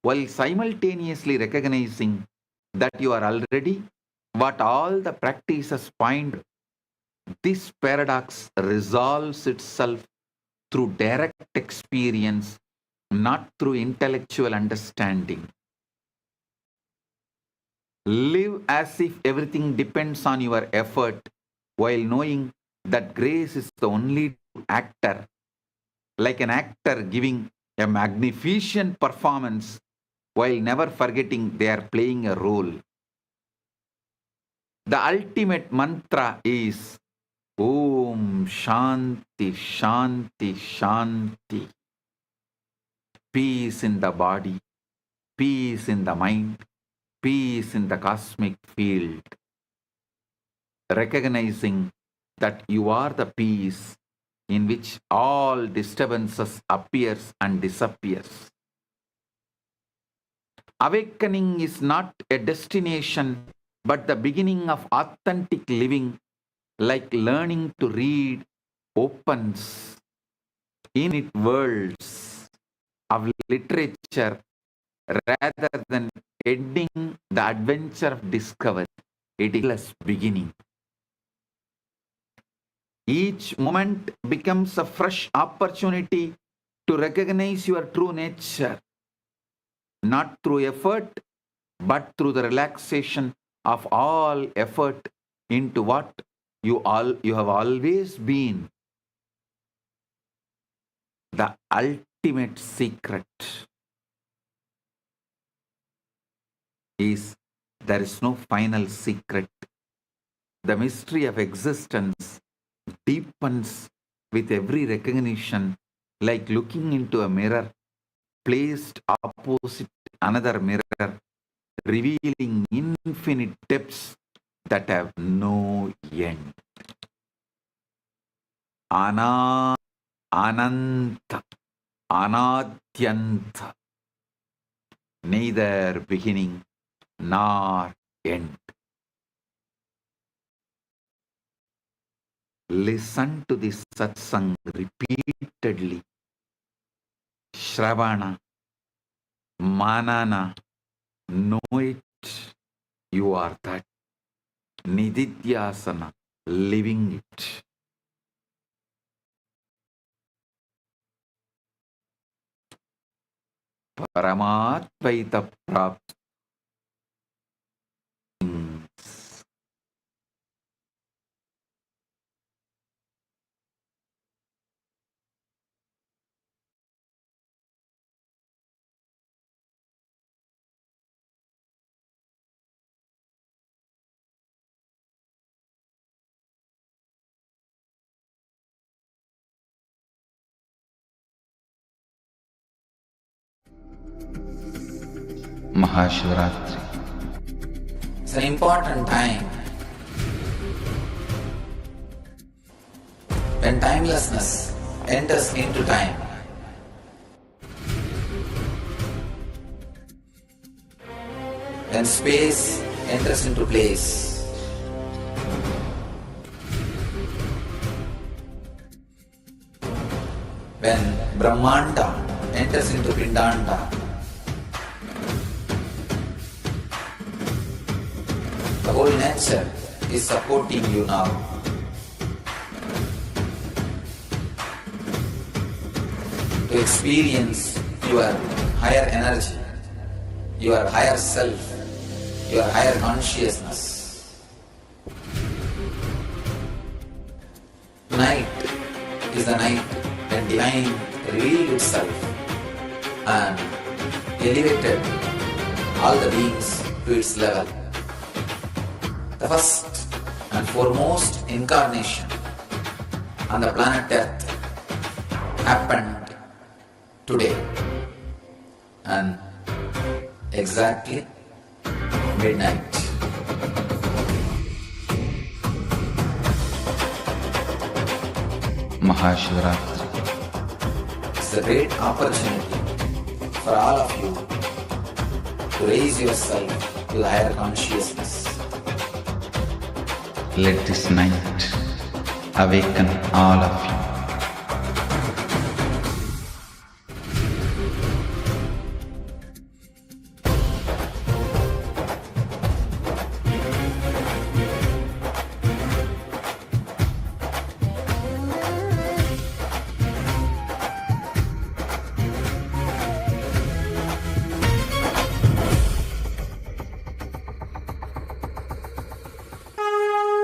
while simultaneously recognizing that you are already what all the practices point. This paradox resolves itself through direct experience, not through intellectual understanding. Live as if everything depends on your effort, while knowing that grace is the only actor, like an actor giving a magnificent performance while never forgetting they are playing a role. The ultimate mantra is Om Shanti Shanti Shanti. Peace in the body, peace in the mind, peace in the cosmic field. Recognizing that you are the peace in which all disturbances appears and disappears. Awakening is not a destination, but the beginning of authentic living, like learning to read opens infinite worlds of literature rather than ending the adventure of discovery. It is a beginning. Each moment becomes a fresh opportunity to recognize your true nature, not through effort, but through the relaxation of all effort into what you have always been. The ultimate secret is there is no final secret. The mystery of existence deepens with every recognition, like looking into a mirror placed opposite another mirror, revealing infinite depths that have no end. Ananta, Anadyanta, neither beginning nor end. Listen to this satsang repeatedly. Shravana, Manana, know it, you are that. Nididhyasana, living it. Paramatvaita Prapti. Mahashivaratri. It's an important time when timelessness enters into time. When space enters into place. When Brahmanda enters into Pindanda. The whole nature is supporting you now. To experience your higher energy, your higher self, your higher consciousness. Tonight is the night when divine revealed itself and elevated all the beings to its level. The first and foremost incarnation on the planet Earth happened today, and exactly midnight. Mahashivaratri is a great opportunity for all of you to raise yourself to the higher consciousness. Let this night awaken all of you.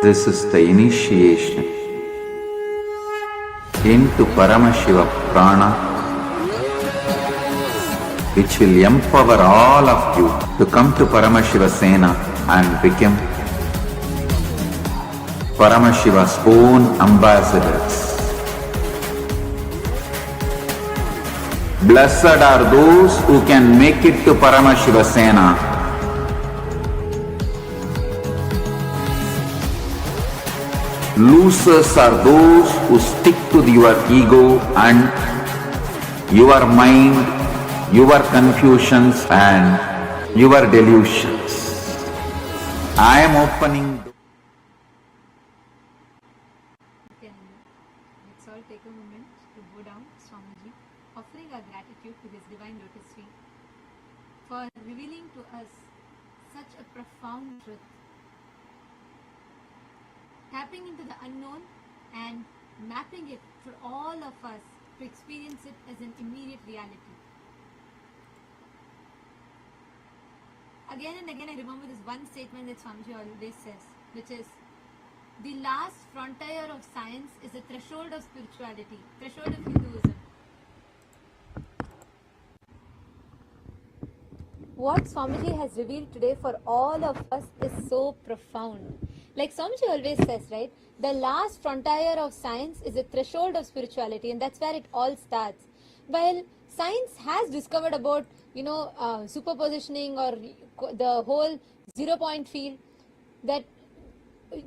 This is the initiation into Paramashiva prana, which will empower all of you to come to Paramashiva Sena and become Paramashiva's own ambassadors. Blessed are those who can make it to Paramashiva Sena. Losers are those who stick to your ego and your mind, your confusions and your delusions. I am opening.
Let's all take a moment to go down to Swamiji, offering our gratitude to His Divine Lotus Feet for revealing to us such a profound truth, tapping into the unknown and mapping it for all of us to experience it as an immediate reality. Again and again I remember this one statement that Swamiji always says, which is, the last frontier of science is the threshold of spirituality, threshold of Hinduism. What Swamiji has revealed today for all of us is so profound. Like Swamiji always says, right? The last frontier of science is the threshold of spirituality, and that's where it all starts. While science has discovered about, superpositioning or the whole 0-point field, that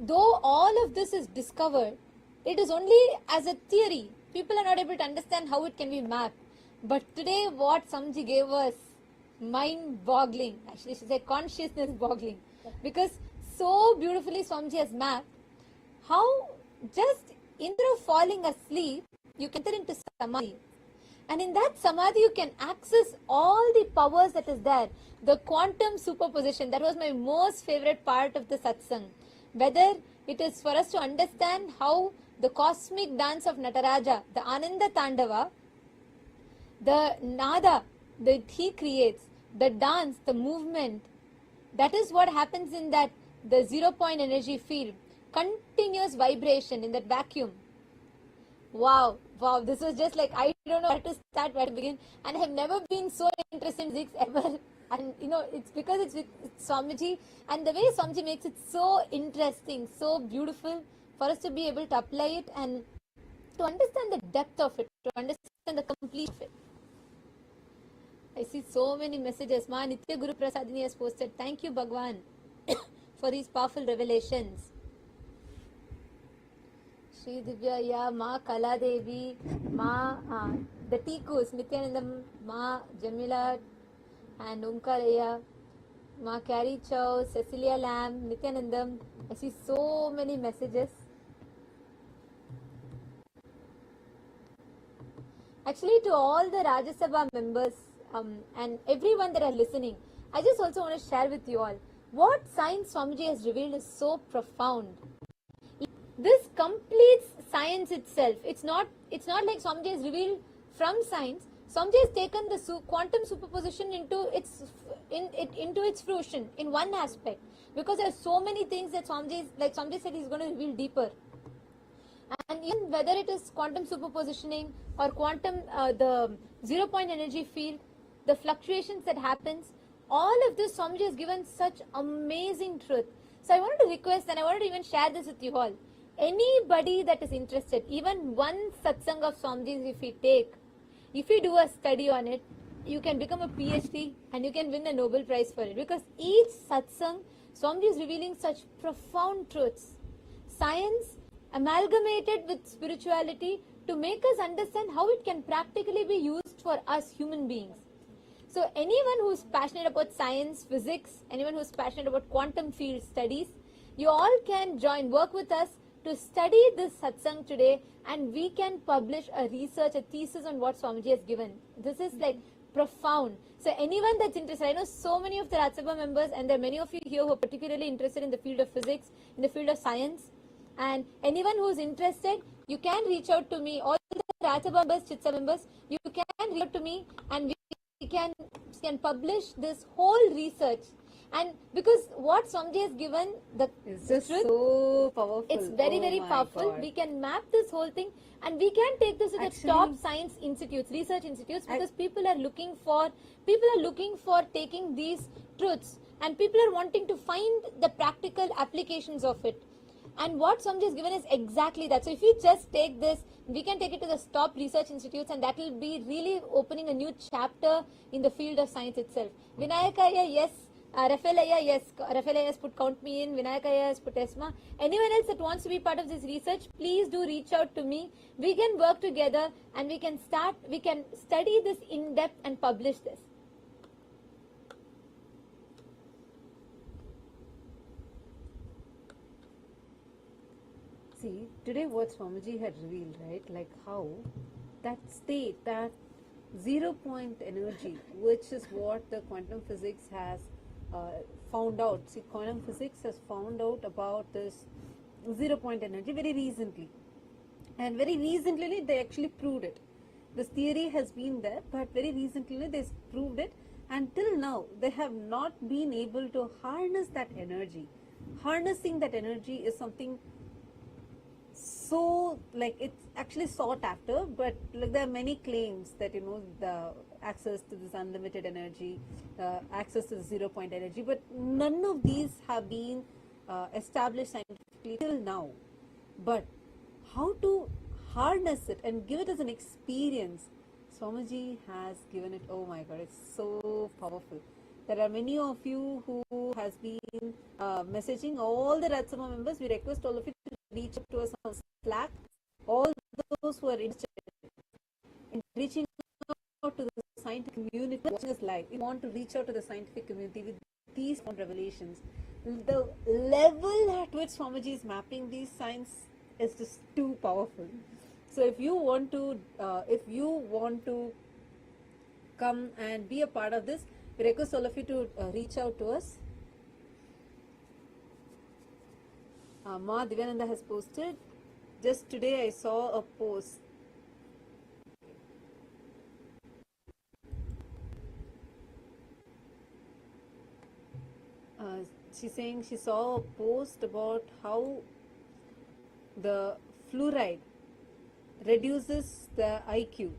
though all of this is discovered, it is only as a theory. People are not able to understand how it can be mapped. But today what Swamiji gave us, mind-boggling, actually she said consciousness-boggling, because so beautifully Swamiji has mapped how just instead of falling asleep, you can enter into samadhi. And in that samadhi, you can access all the powers that is there. The quantum superposition, that was my most favorite part of the satsang. Whether it is for us to understand how the cosmic dance of Nataraja, the Ananda Tandava, the nada that he creates, the dance, the movement, that is what happens in that, the 0-point energy field, continuous vibration in that vacuum. Wow, this was just like, I don't know where to start, where to begin, and I have never been so interested in physics ever. And it's because it's with Swamiji, and the way Swamiji makes it so interesting, so beautiful for us to be able to apply it and to understand the depth of it, to understand the complete of it. I see so many messages. Ma Nitya Guru Prasadini has posted, thank you Bhagwan for these powerful revelations. Shri Divya, yeah, Ma Kala Devi, Ma, the Tikus, Nithyananda, Ma Jamila and Umkaraya, Ma Carrie Chow, Cecilia Lam, Nithyanandam. I see so many messages. Actually, to all the Rajya Sabha members and everyone that are listening, I just also want to share with you all what science Swamiji has revealed is so profound. This completes science itself. It's not like Swamiji has revealed from science. Swamiji has taken the quantum superposition into its fruition in one aspect, because there are so many things that Swamiji said he's going to reveal deeper. And even whether it is quantum superpositioning or quantum, the 0-point energy field, the fluctuations that happens, all of this Swamiji has given such amazing truth. So I wanted to request, and I wanted to even share this with you all. Anybody that is interested, even one satsang of Swamiji's if you do a study on it, you can become a PhD and you can win a Nobel Prize for it. Because each satsang, Swamiji is revealing such profound truths. Science amalgamated with spirituality to make us understand how it can practically be used for us human beings. So anyone who's passionate about science, physics, anyone who's passionate about quantum field studies, you all can work with us to study this satsang today, and we can publish a research, a thesis on what Swamiji has given. This is like profound. So anyone that's interested, I know so many of the Rajya Sabha members, and there are many of you here who are particularly interested in the field of physics, in the field of science, and anyone who's interested, you can reach out to me. All the Rajya Sabha members, Chitsa members, you can reach out to me, and we can publish this whole research. And because what Swamiji has given, the
It's
truth,
so powerful.
it's very, very
my
powerful.
God.
We can map this whole thing, and we can take this to the
Actually-
top science institutes, research institutes, because people are looking for taking these truths, and people are wanting to find the practical applications of it. And what Swamiji has given is exactly that. So if you just take this, we can take it to the top research institutes, and that will be really opening a new chapter in the field of science itself. Vinayakaya, yes. Rafaelaya, yes. Rafaelaya has put count me in. Vinayakaya has put ESMA. Anyone else that wants to be part of this research, please do reach out to me. We can work together, and we can study this in depth and publish this.
See, today what Swamiji had revealed, right? Like how that state, that 0 point energy, which is what the quantum physics has found out. See, quantum physics has found out about this 0 point energy very recently. And very recently they actually proved it. This theory has been there, but very recently they proved it. And till now, they have not been able to harness that energy. Harnessing that energy is something so, like, it's actually sought after, but like there are many claims that, you know, the access to this unlimited energy, access to the 0 point energy, but none of these have been established scientifically till now. But how to harness it and give it as an experience, Swamiji has given it. Oh my God, it's so powerful. There are many of you who has been messaging all the Rajya Sabha members. We request all of you to reach out to us on Slack. All those who are interested in reaching out to the scientific community, watching us live, we want to reach out to the scientific community with these revelations. The level at which Swamiji is mapping these science is just too powerful. So if you want to come and be a part of this, we request all of you to reach out to us. Maha NIthyananda has posted. Just today I saw a post. She's saying she saw a post about how the fluoride reduces the IQ.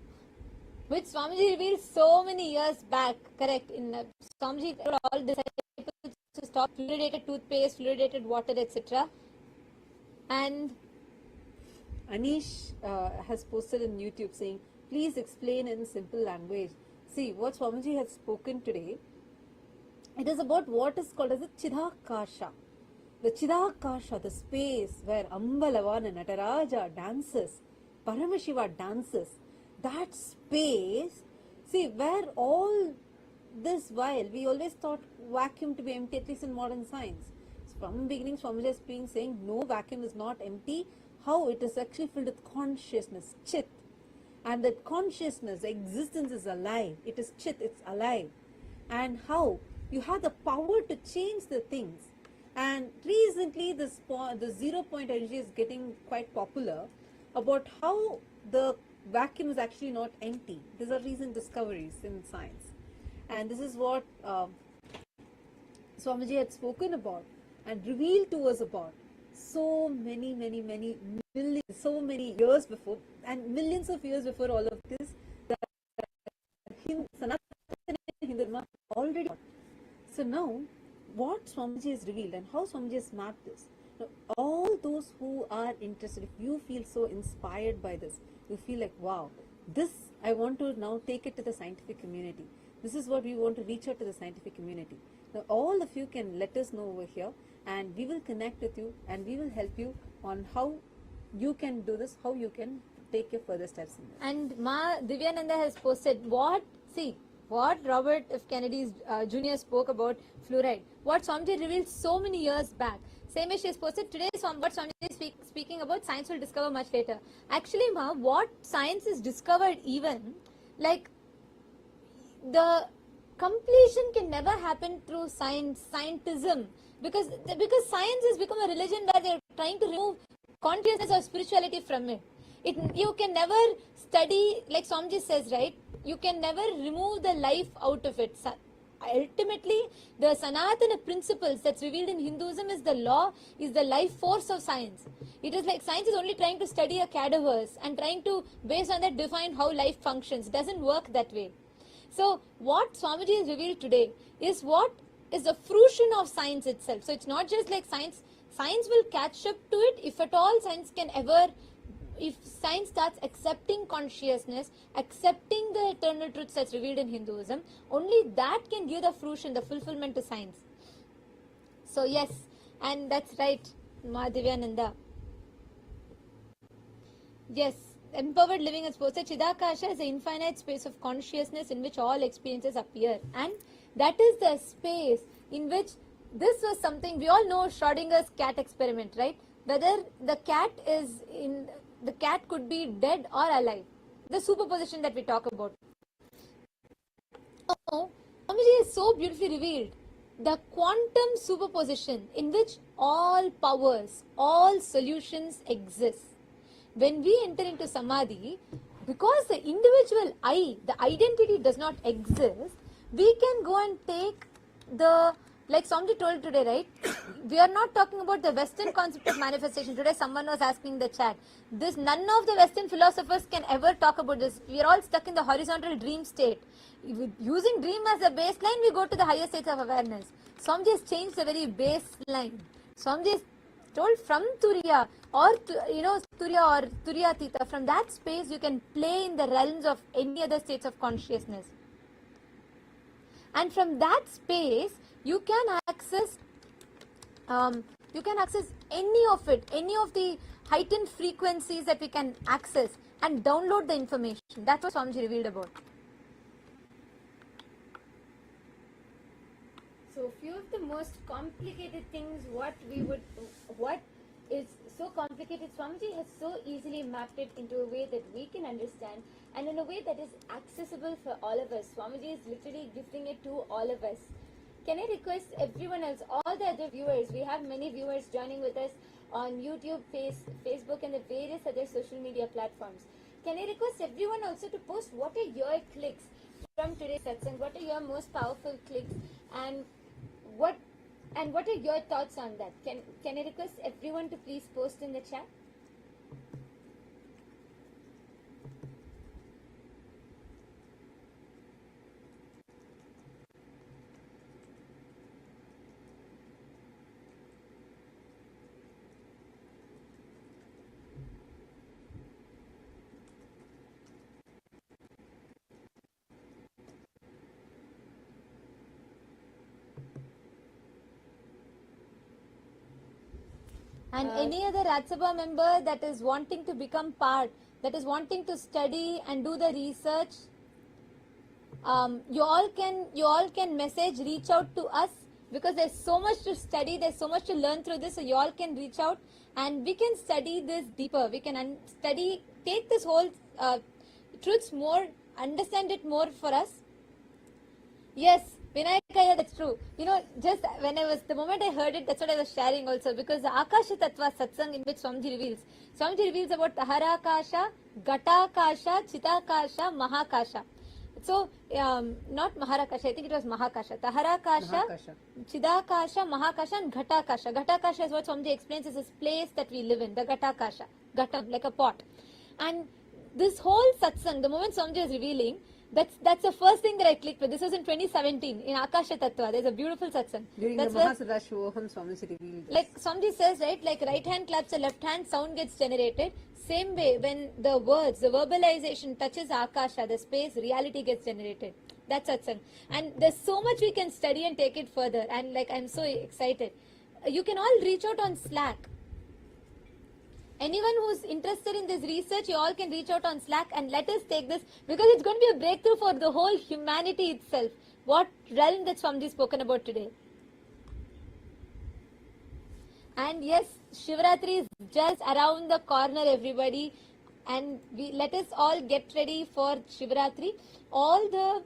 Which Swamiji revealed so many years back, correct? In Swamiji told all disciples to stop fluoridated toothpaste, fluoridated water, etc. And
Anish has posted in YouTube saying, please explain in simple language. See, what Swamiji has spoken today, it is about what is called as the Chidakasha. The Chidakasha, the space where Ambalavana, Nataraja dances, Paramashiva dances. That space, see, where all this while, we always thought vacuum to be empty, at least in modern science. So from the beginning, Swamiji has been saying, no, vacuum is not empty. How it is actually filled with consciousness, chit. And that consciousness, existence is alive. It is chit, it's alive. And how you have the power to change the things. And recently, the 0 point energy is getting quite popular about how the vacuum is actually not empty. These are recent discoveries in science. And this is what Swamiji had spoken about and revealed to us about so many millions, so many years before, and millions of years before all of this, the Sanatana Hindu already. So now, what Swamiji has revealed and how Swamiji has mapped this. Now, all those who are interested, if you feel so inspired by this, you feel like, wow, this I want to now take it to the scientific community. This is what we want to reach out to the scientific community. Now, all of you can let us know over here, and we will connect with you, and we will help you on how you can do this, how you can take your further steps in this.
And Maha NIthyananda has posted what, see, what Robert F. Kennedy Jr. spoke about fluoride, what Swamiji revealed so many years back. Same as she has posted today, what Swamiji is speaking about, science will discover much later. Actually, Ma, what science is discovered even, like, the completion can never happen through scientism, because science has become a religion where they're trying to remove consciousness or spirituality from it. You can never study, like Swamiji says, right? You can never remove the life out of it. Ultimately, the Sanatana principles that's revealed in Hinduism is the law, is the life force of science. It is like science is only trying to study a cadaverse and trying to, based on that, define how life functions. It doesn't work that way. So, what Swamiji has revealed today is what is the fruition of science itself. So, it's not just like science. Science will catch up to it if at all science can ever, if science starts accepting consciousness, accepting the eternal truths that's revealed in Hinduism, only that can give the fruition, the fulfillment to science. So yes, and that's right, NIthyananda. Yes, empowered living has posted, Chidakasha is the infinite space of consciousness in which all experiences appear. And that is the space in which this was something, we all know Schrodinger's cat experiment, right? Whether the cat the cat could be dead or alive. The superposition that we talk about. Oh, Swamiji is so beautifully revealed. The quantum superposition in which all powers, all solutions exist. When we enter into Samadhi, because the individual I, the identity does not exist, we can go and take the, like Swamiji told today, right? We are not talking about the Western concept of manifestation. Today someone was asking in the chat. None of the Western philosophers can ever talk about this. We are all stuck in the horizontal dream state. Using dream as a baseline, we go to the higher states of awareness. Swamiji has changed the very baseline. Swamiji has told from Turiya or, Turiya or Turiyatita, from that space you can play in the realms of any other states of consciousness. And from that space, you can access any of it, any of the heightened frequencies that we can access and download the information. That's what Swamiji revealed about. So few of the most complicated things, what is so complicated, Swamiji has so easily mapped it into a way that we can understand and in a way that is accessible for all of us. Swamiji is literally gifting it to all of us. Can I request everyone else, all the other viewers, we have many viewers joining with us on YouTube, Facebook and the various other social media platforms. Can I request everyone also to post what are your clicks from today's satsang, what are your most powerful clicks and what are your thoughts on that? Can I request everyone to please post in the chat? And any other Rajya Sabha member that is wanting to become part, that is wanting to study and do the research, you all can message, reach out to us, because there's so much to study, there's so much to learn through this. So you all can reach out and we can study this deeper. We can take this whole truths more, understand it more for us. Yes, Vinayakaya, that's true. Just the moment I heard it, that's what I was sharing also, because the Akasha Tattva Satsang in which Swamiji reveals about Taharakasha, Gatakasha, Chitakasha, Mahakasha. So, not Maharakasha, I think it was Mahakasha. Taharakasha, Chidakasha, Mahakasha and Ghatakasha. Ghatakasha is what Swamiji explains is this place that we live in, the Ghatakasha. Ghatam, like a pot. And this whole satsang, the moment Swamiji is revealing, that's the first thing that I clicked with. This was in 2017 in Akasha Tattva. There's a beautiful satsang.
During
that's
the Mahasadarshivoham, Swamiji revealed this.
Like Swamiji says, right, like right hand claps the left hand, sound gets generated. Same way, when the words, the verbalization touches Akasha, the space, reality gets generated. That's satsang. And there's so much we can study and take it further. And like, I'm so excited. You can all reach out on Slack. Anyone who's interested in this research, you all can reach out on Slack and let us take this, because it's going to be a breakthrough for the whole humanity itself. What realm that Swamiji spoken about today. And yes, Shivaratri is just around the corner, everybody. And let us all get ready for Shivaratri. All the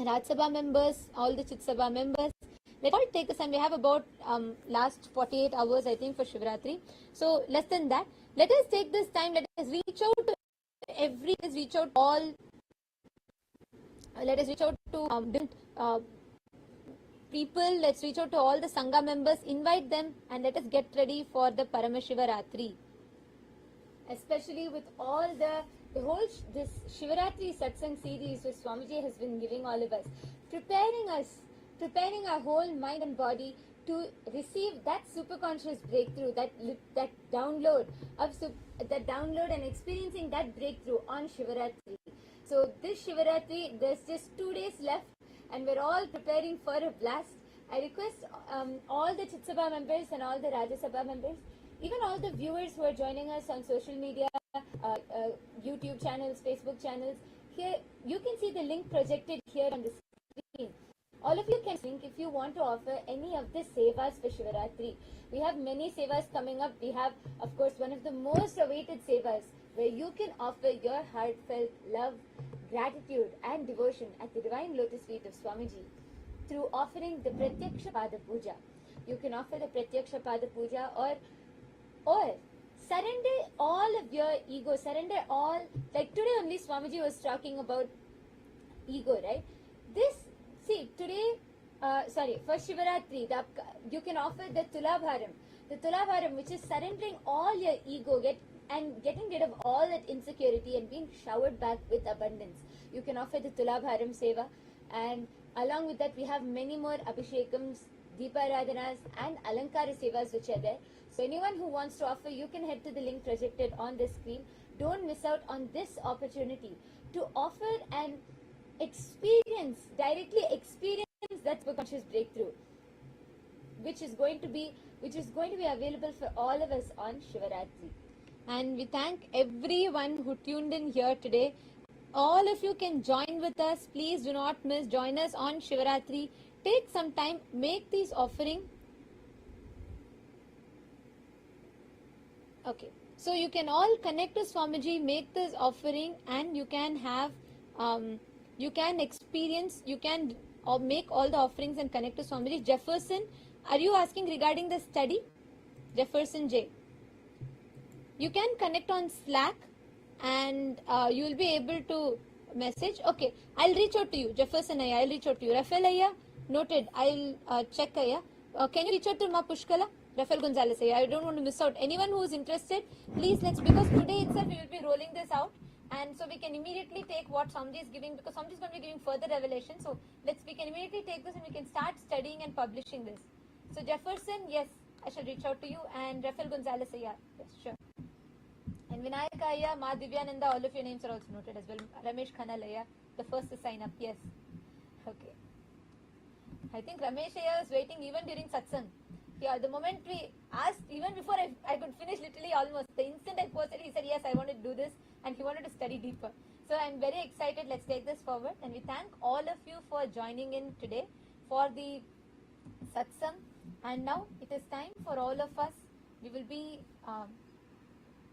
Raj Sabha members, all the Chit Sabha members, let's all take this, and we have about last 48 hours, I think, for Shivaratri. So less than that. Let us take this time. Let us reach out to let us reach out to different people. Let's reach out to all the Sangha members, invite them, and let us get ready for the Paramashivaratri. Especially with all this Shivaratri Satsang series which Swamiji has been giving all of us, preparing our whole mind and body to receive that superconscious breakthrough, that download and experiencing that breakthrough on Shivaratri. So this Shivaratri, there's just 2 days left, and we're all preparing for a blast. I request all the Chit Sabha members and all the Rajya Sabha members, even all the viewers who are joining us on social media, YouTube channels, Facebook channels, here you can see the link projected here on the screen. All of you can think if you want to offer any of the sevas for Shivaratri. We have many sevas coming up. We have, of course, one of the most awaited sevas where you can offer your heartfelt love, gratitude and devotion at the Divine Lotus Feet of Swamiji through offering the Pratyaksha Pada Puja. You can offer the Pratyaksha Pada Puja or surrender all of your ego, surrender all, like today only Swamiji was talking about ego, right? Today, for Shivaratri, you can offer the Tulabharam, which is surrendering all your ego, getting rid of all that insecurity and being showered back with abundance. You can offer the Tulabharam Seva, and along with that we have many more Abhishekams, Deeparadhanas and Alankara Sevas which are there. So anyone who wants to offer, you can head to the link projected on the screen. Don't miss out on this opportunity to offer and directly experience that subconscious breakthrough, which is going to be available for all of us on Shivaratri. And we thank everyone who tuned in here today. All of you can join with us. Please do not miss. Join us on Shivaratri. Take some time, make these offering. Okay, so you can all connect to Swamiji, make this offering, and you can have, you can make all the offerings and connect to Swamiji. Jefferson, are you asking regarding the study? Jefferson J. You can connect on Slack, and you will be able to message. Okay, I'll reach out to you. Jefferson Ayya, I'll reach out to you. Rafael Ayya, noted. I'll check Ayya. Can you reach out to Ma Pushkala? Rafael Gonzalez Ayya. I don't want to miss out. Anyone who is interested, please because today itself we will be rolling this out, and so we can immediately take what Swamiji is giving, because Swamiji is going to be giving further revelation. So we can immediately take this and we can start studying and publishing this. So Jefferson, yes, I shall reach out to you, and Rafael Gonzalez Ayya, yes, sure. And Vinayaka Ayya, Ma Divyananda, all of your names are also noted as well. Ramesh Khanal Ayya, the first to sign up, yes. Okay. I think Ramesh Ayya was waiting even during Satsang. Yeah, the moment we asked, even before I could finish literally almost, the instant I posted, he said, yes, I want to do this, and he wanted to study deeper. So I'm very excited. Let's take this forward. And we thank all of you for joining in today for the Satsang. And now it is time for all of us. We will be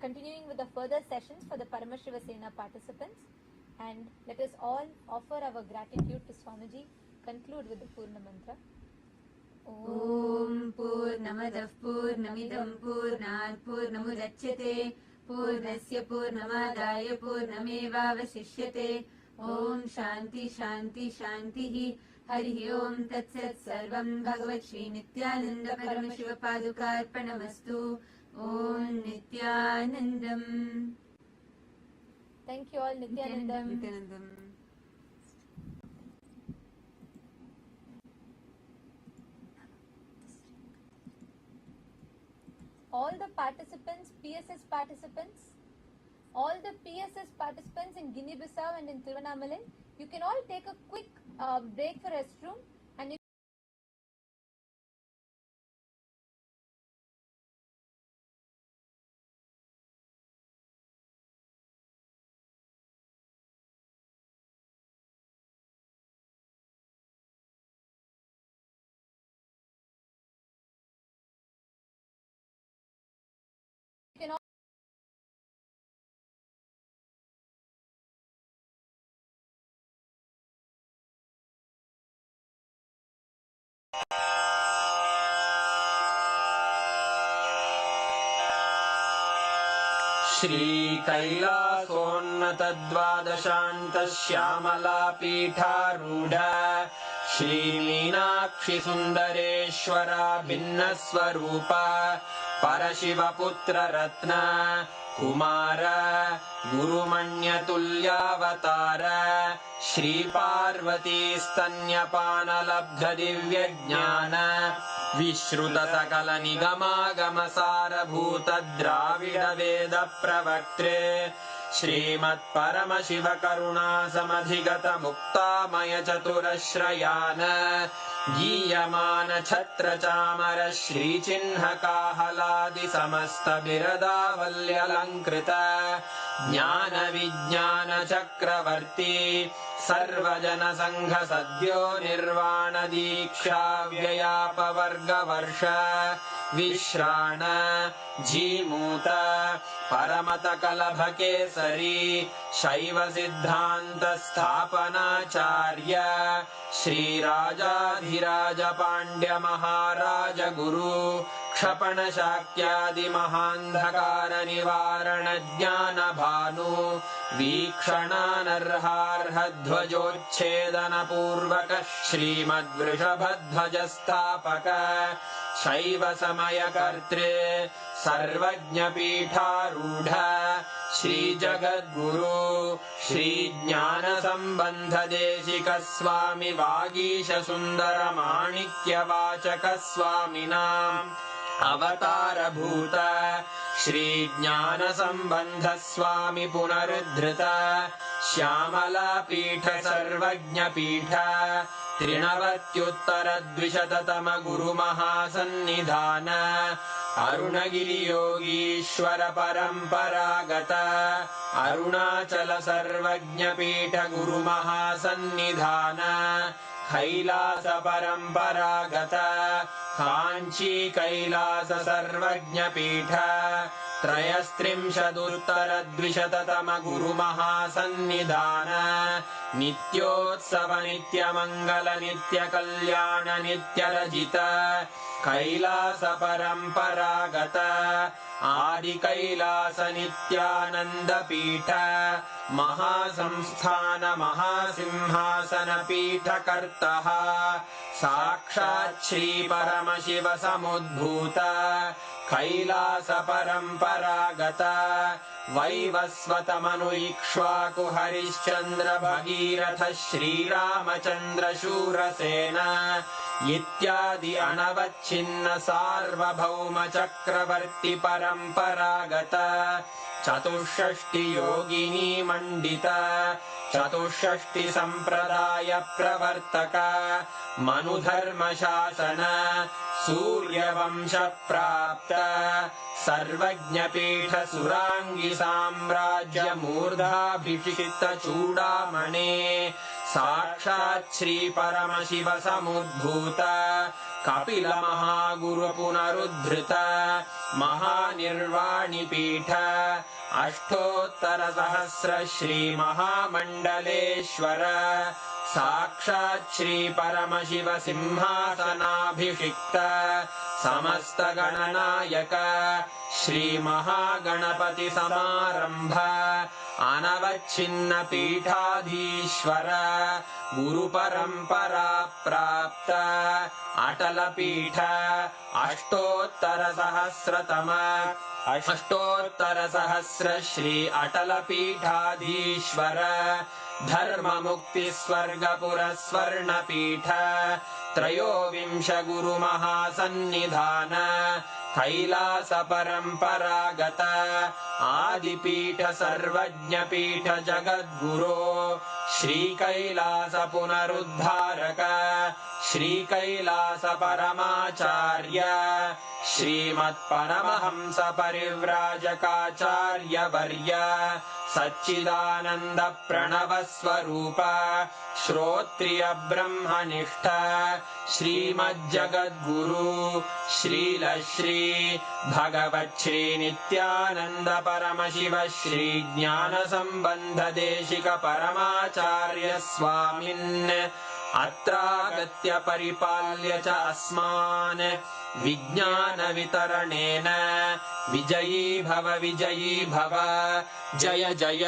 continuing with the further sessions for the Paramashiva Sena participants. And let us all offer our gratitude to Swamiji. Conclude with the Purna Mantra.
Om Purnamadah Purnamidam Purnat Purnamudachyate Purnasya Purnamadaya Purnamevavasishyate Om Shanti Shanti Shantihi Harihi Om Tat Sat Sarvam Bhagavat Shri Nithyananda Paramashiva Padukarpanamastu Om Nithyanandam.
Thank you all. Nithyanandam.
Nithyanandam.
All the participants, PSS participants, all the PSS participants in Guinea-Bissau and in Tiruvannamalai, you can all take a quick break for restroom, and you
श्रीकैलासोन्नतद्वादशान्तश्यामलापीठारूढ श्रीमीनाक्षिसुन्दरेश्वरा भिन्नस्वरूप परशिवपुत्ररत्न Kumar गुरुमण्यतुल्यावतार श्रीपार्वतीस्तन्यपानलब्धदिव्यज्ञान विश्रुतसकलनिगमागमसारभूतद्राविडवेदप्रवक्त्रे श्रीमत्परमशिवकरुणासमधिगतमुक्तामयचतुरश्रयान् गीयमानछत्रचामर श्रीचिह्नकाहलादिसमस्तबिरदावल्यलङ्कृत ज्ञानविज्ञानचक्रवर्ती सर्वजनसङ्घसद्यो निर्वाणदीक्षाव्ययापवर्गवर्ष विश्राण Jimuta परमतकलभकेसरी शैवसिद्धान्तस्थापनाचार्य श्रीराजाधिराजपाण्ड्यमहाराज गुरु क्षपणशाक्यादिमहान्धकारनिवारणज्ञानभानु वीक्षणानर्हार्हध्वजोच्छेदनपूर्वक श्रीमद्वृषभध्वजस्थापक शैवसमयकर्त्रे सर्वज्ञपीठारूढ श्रीजगद्गुरु श्रीज्ञानसम्बन्धदेशिकस्वामि वागीशसुन्दरमाणिक्यवाचकस्वामिनाम् अवतारभूत श्रीज्ञानसम्बन्धस्वामि पुनरुद्धृत श्यामलापीठ सर्वज्ञपीठ त्रिनवत्युत्तरद्विशततम गुरुमहासन्निधान अरुणगिरियोगीश्वर परम्परागत अरुणाचल सर्वज्ञपीठ गुरुमहासन्निधान कैलास परम्परागत काञ्ची कैलास सर्वज्ञपीठ त्रयस्त्रिंशदुत्तरद्विशततम गुरुमहासन्निधान नित्योत्सव नित्यमङ्गल नित्यकल्याण नित्यरजित कैलास परम्परागत आदिकैलास नित्यानन्दपीठ महासंस्थान महासिंहासनपीठकर्तः साक्षात् श्रीपरमशिव समुद्भूत कैलास परम्परागत वैवस्वतमनु इक्ष्वाकु हरिश्चन्द्र भगीरथ श्रीरामचन्द्र शूरसेन इत्यादि अनवच्छिन्न सार्वभौम चक्रवर्ति परम्परागत चतुष्षष्टि योगिनी मण्डित चतुष्षष्टि सम्प्रदाय प्रवर्तक मनुधर्मशासन सूर्यवंश प्राप्त सर्वज्ञपीठ सुराङ्गी साम्राज्य मूर्धाभिषिक्त चूडामणे साक्षात् श्री परमशिव समुद्भूत कपिल महागुरु पुनरुद्धृत महानिर्वाणिपीठ अष्टोत्तर सहस्र श्री महामण्डलेश्वर साक्षात् श्री परमशिव सिंहासनाभिषिक्त समस्त गणनायक श्री महागणपति समारंभ अनवच्छिन्न पीठाधीश्वर गुरु परंपरा प्राप्त अटल पीठ अष्टोत्तर सहस्र श्री अटल पीठाधीश्वर धर्म मुक्ति स्वर्गपुर स्वर्ण पीठ त्रयोविंश गुरु महासन्निधान कैलास परम्परागत आदिपीठ सर्वज्ञ पीठ जगद्गुरो श्री कैलास पुनरुद्धारक श्री कैलास परमाचार्य श्रीमत्परमहंस परिव्राजकाचार्य वर्य सच्चिदानंद प्रणव स्वरूप श्रोत्रिय ब्रह्मनिष्ठ श्रीमज्जगद्गुरु श्रील श्री भगवत् श्री नित्यानंद परमशिव श्री ज्ञान संबंध देशिक परमाचार्य स्वामिन् अत्रागत्य परिपाल्य च अस्मान् विज्ञानवितरणेन विजयी भव जय जय।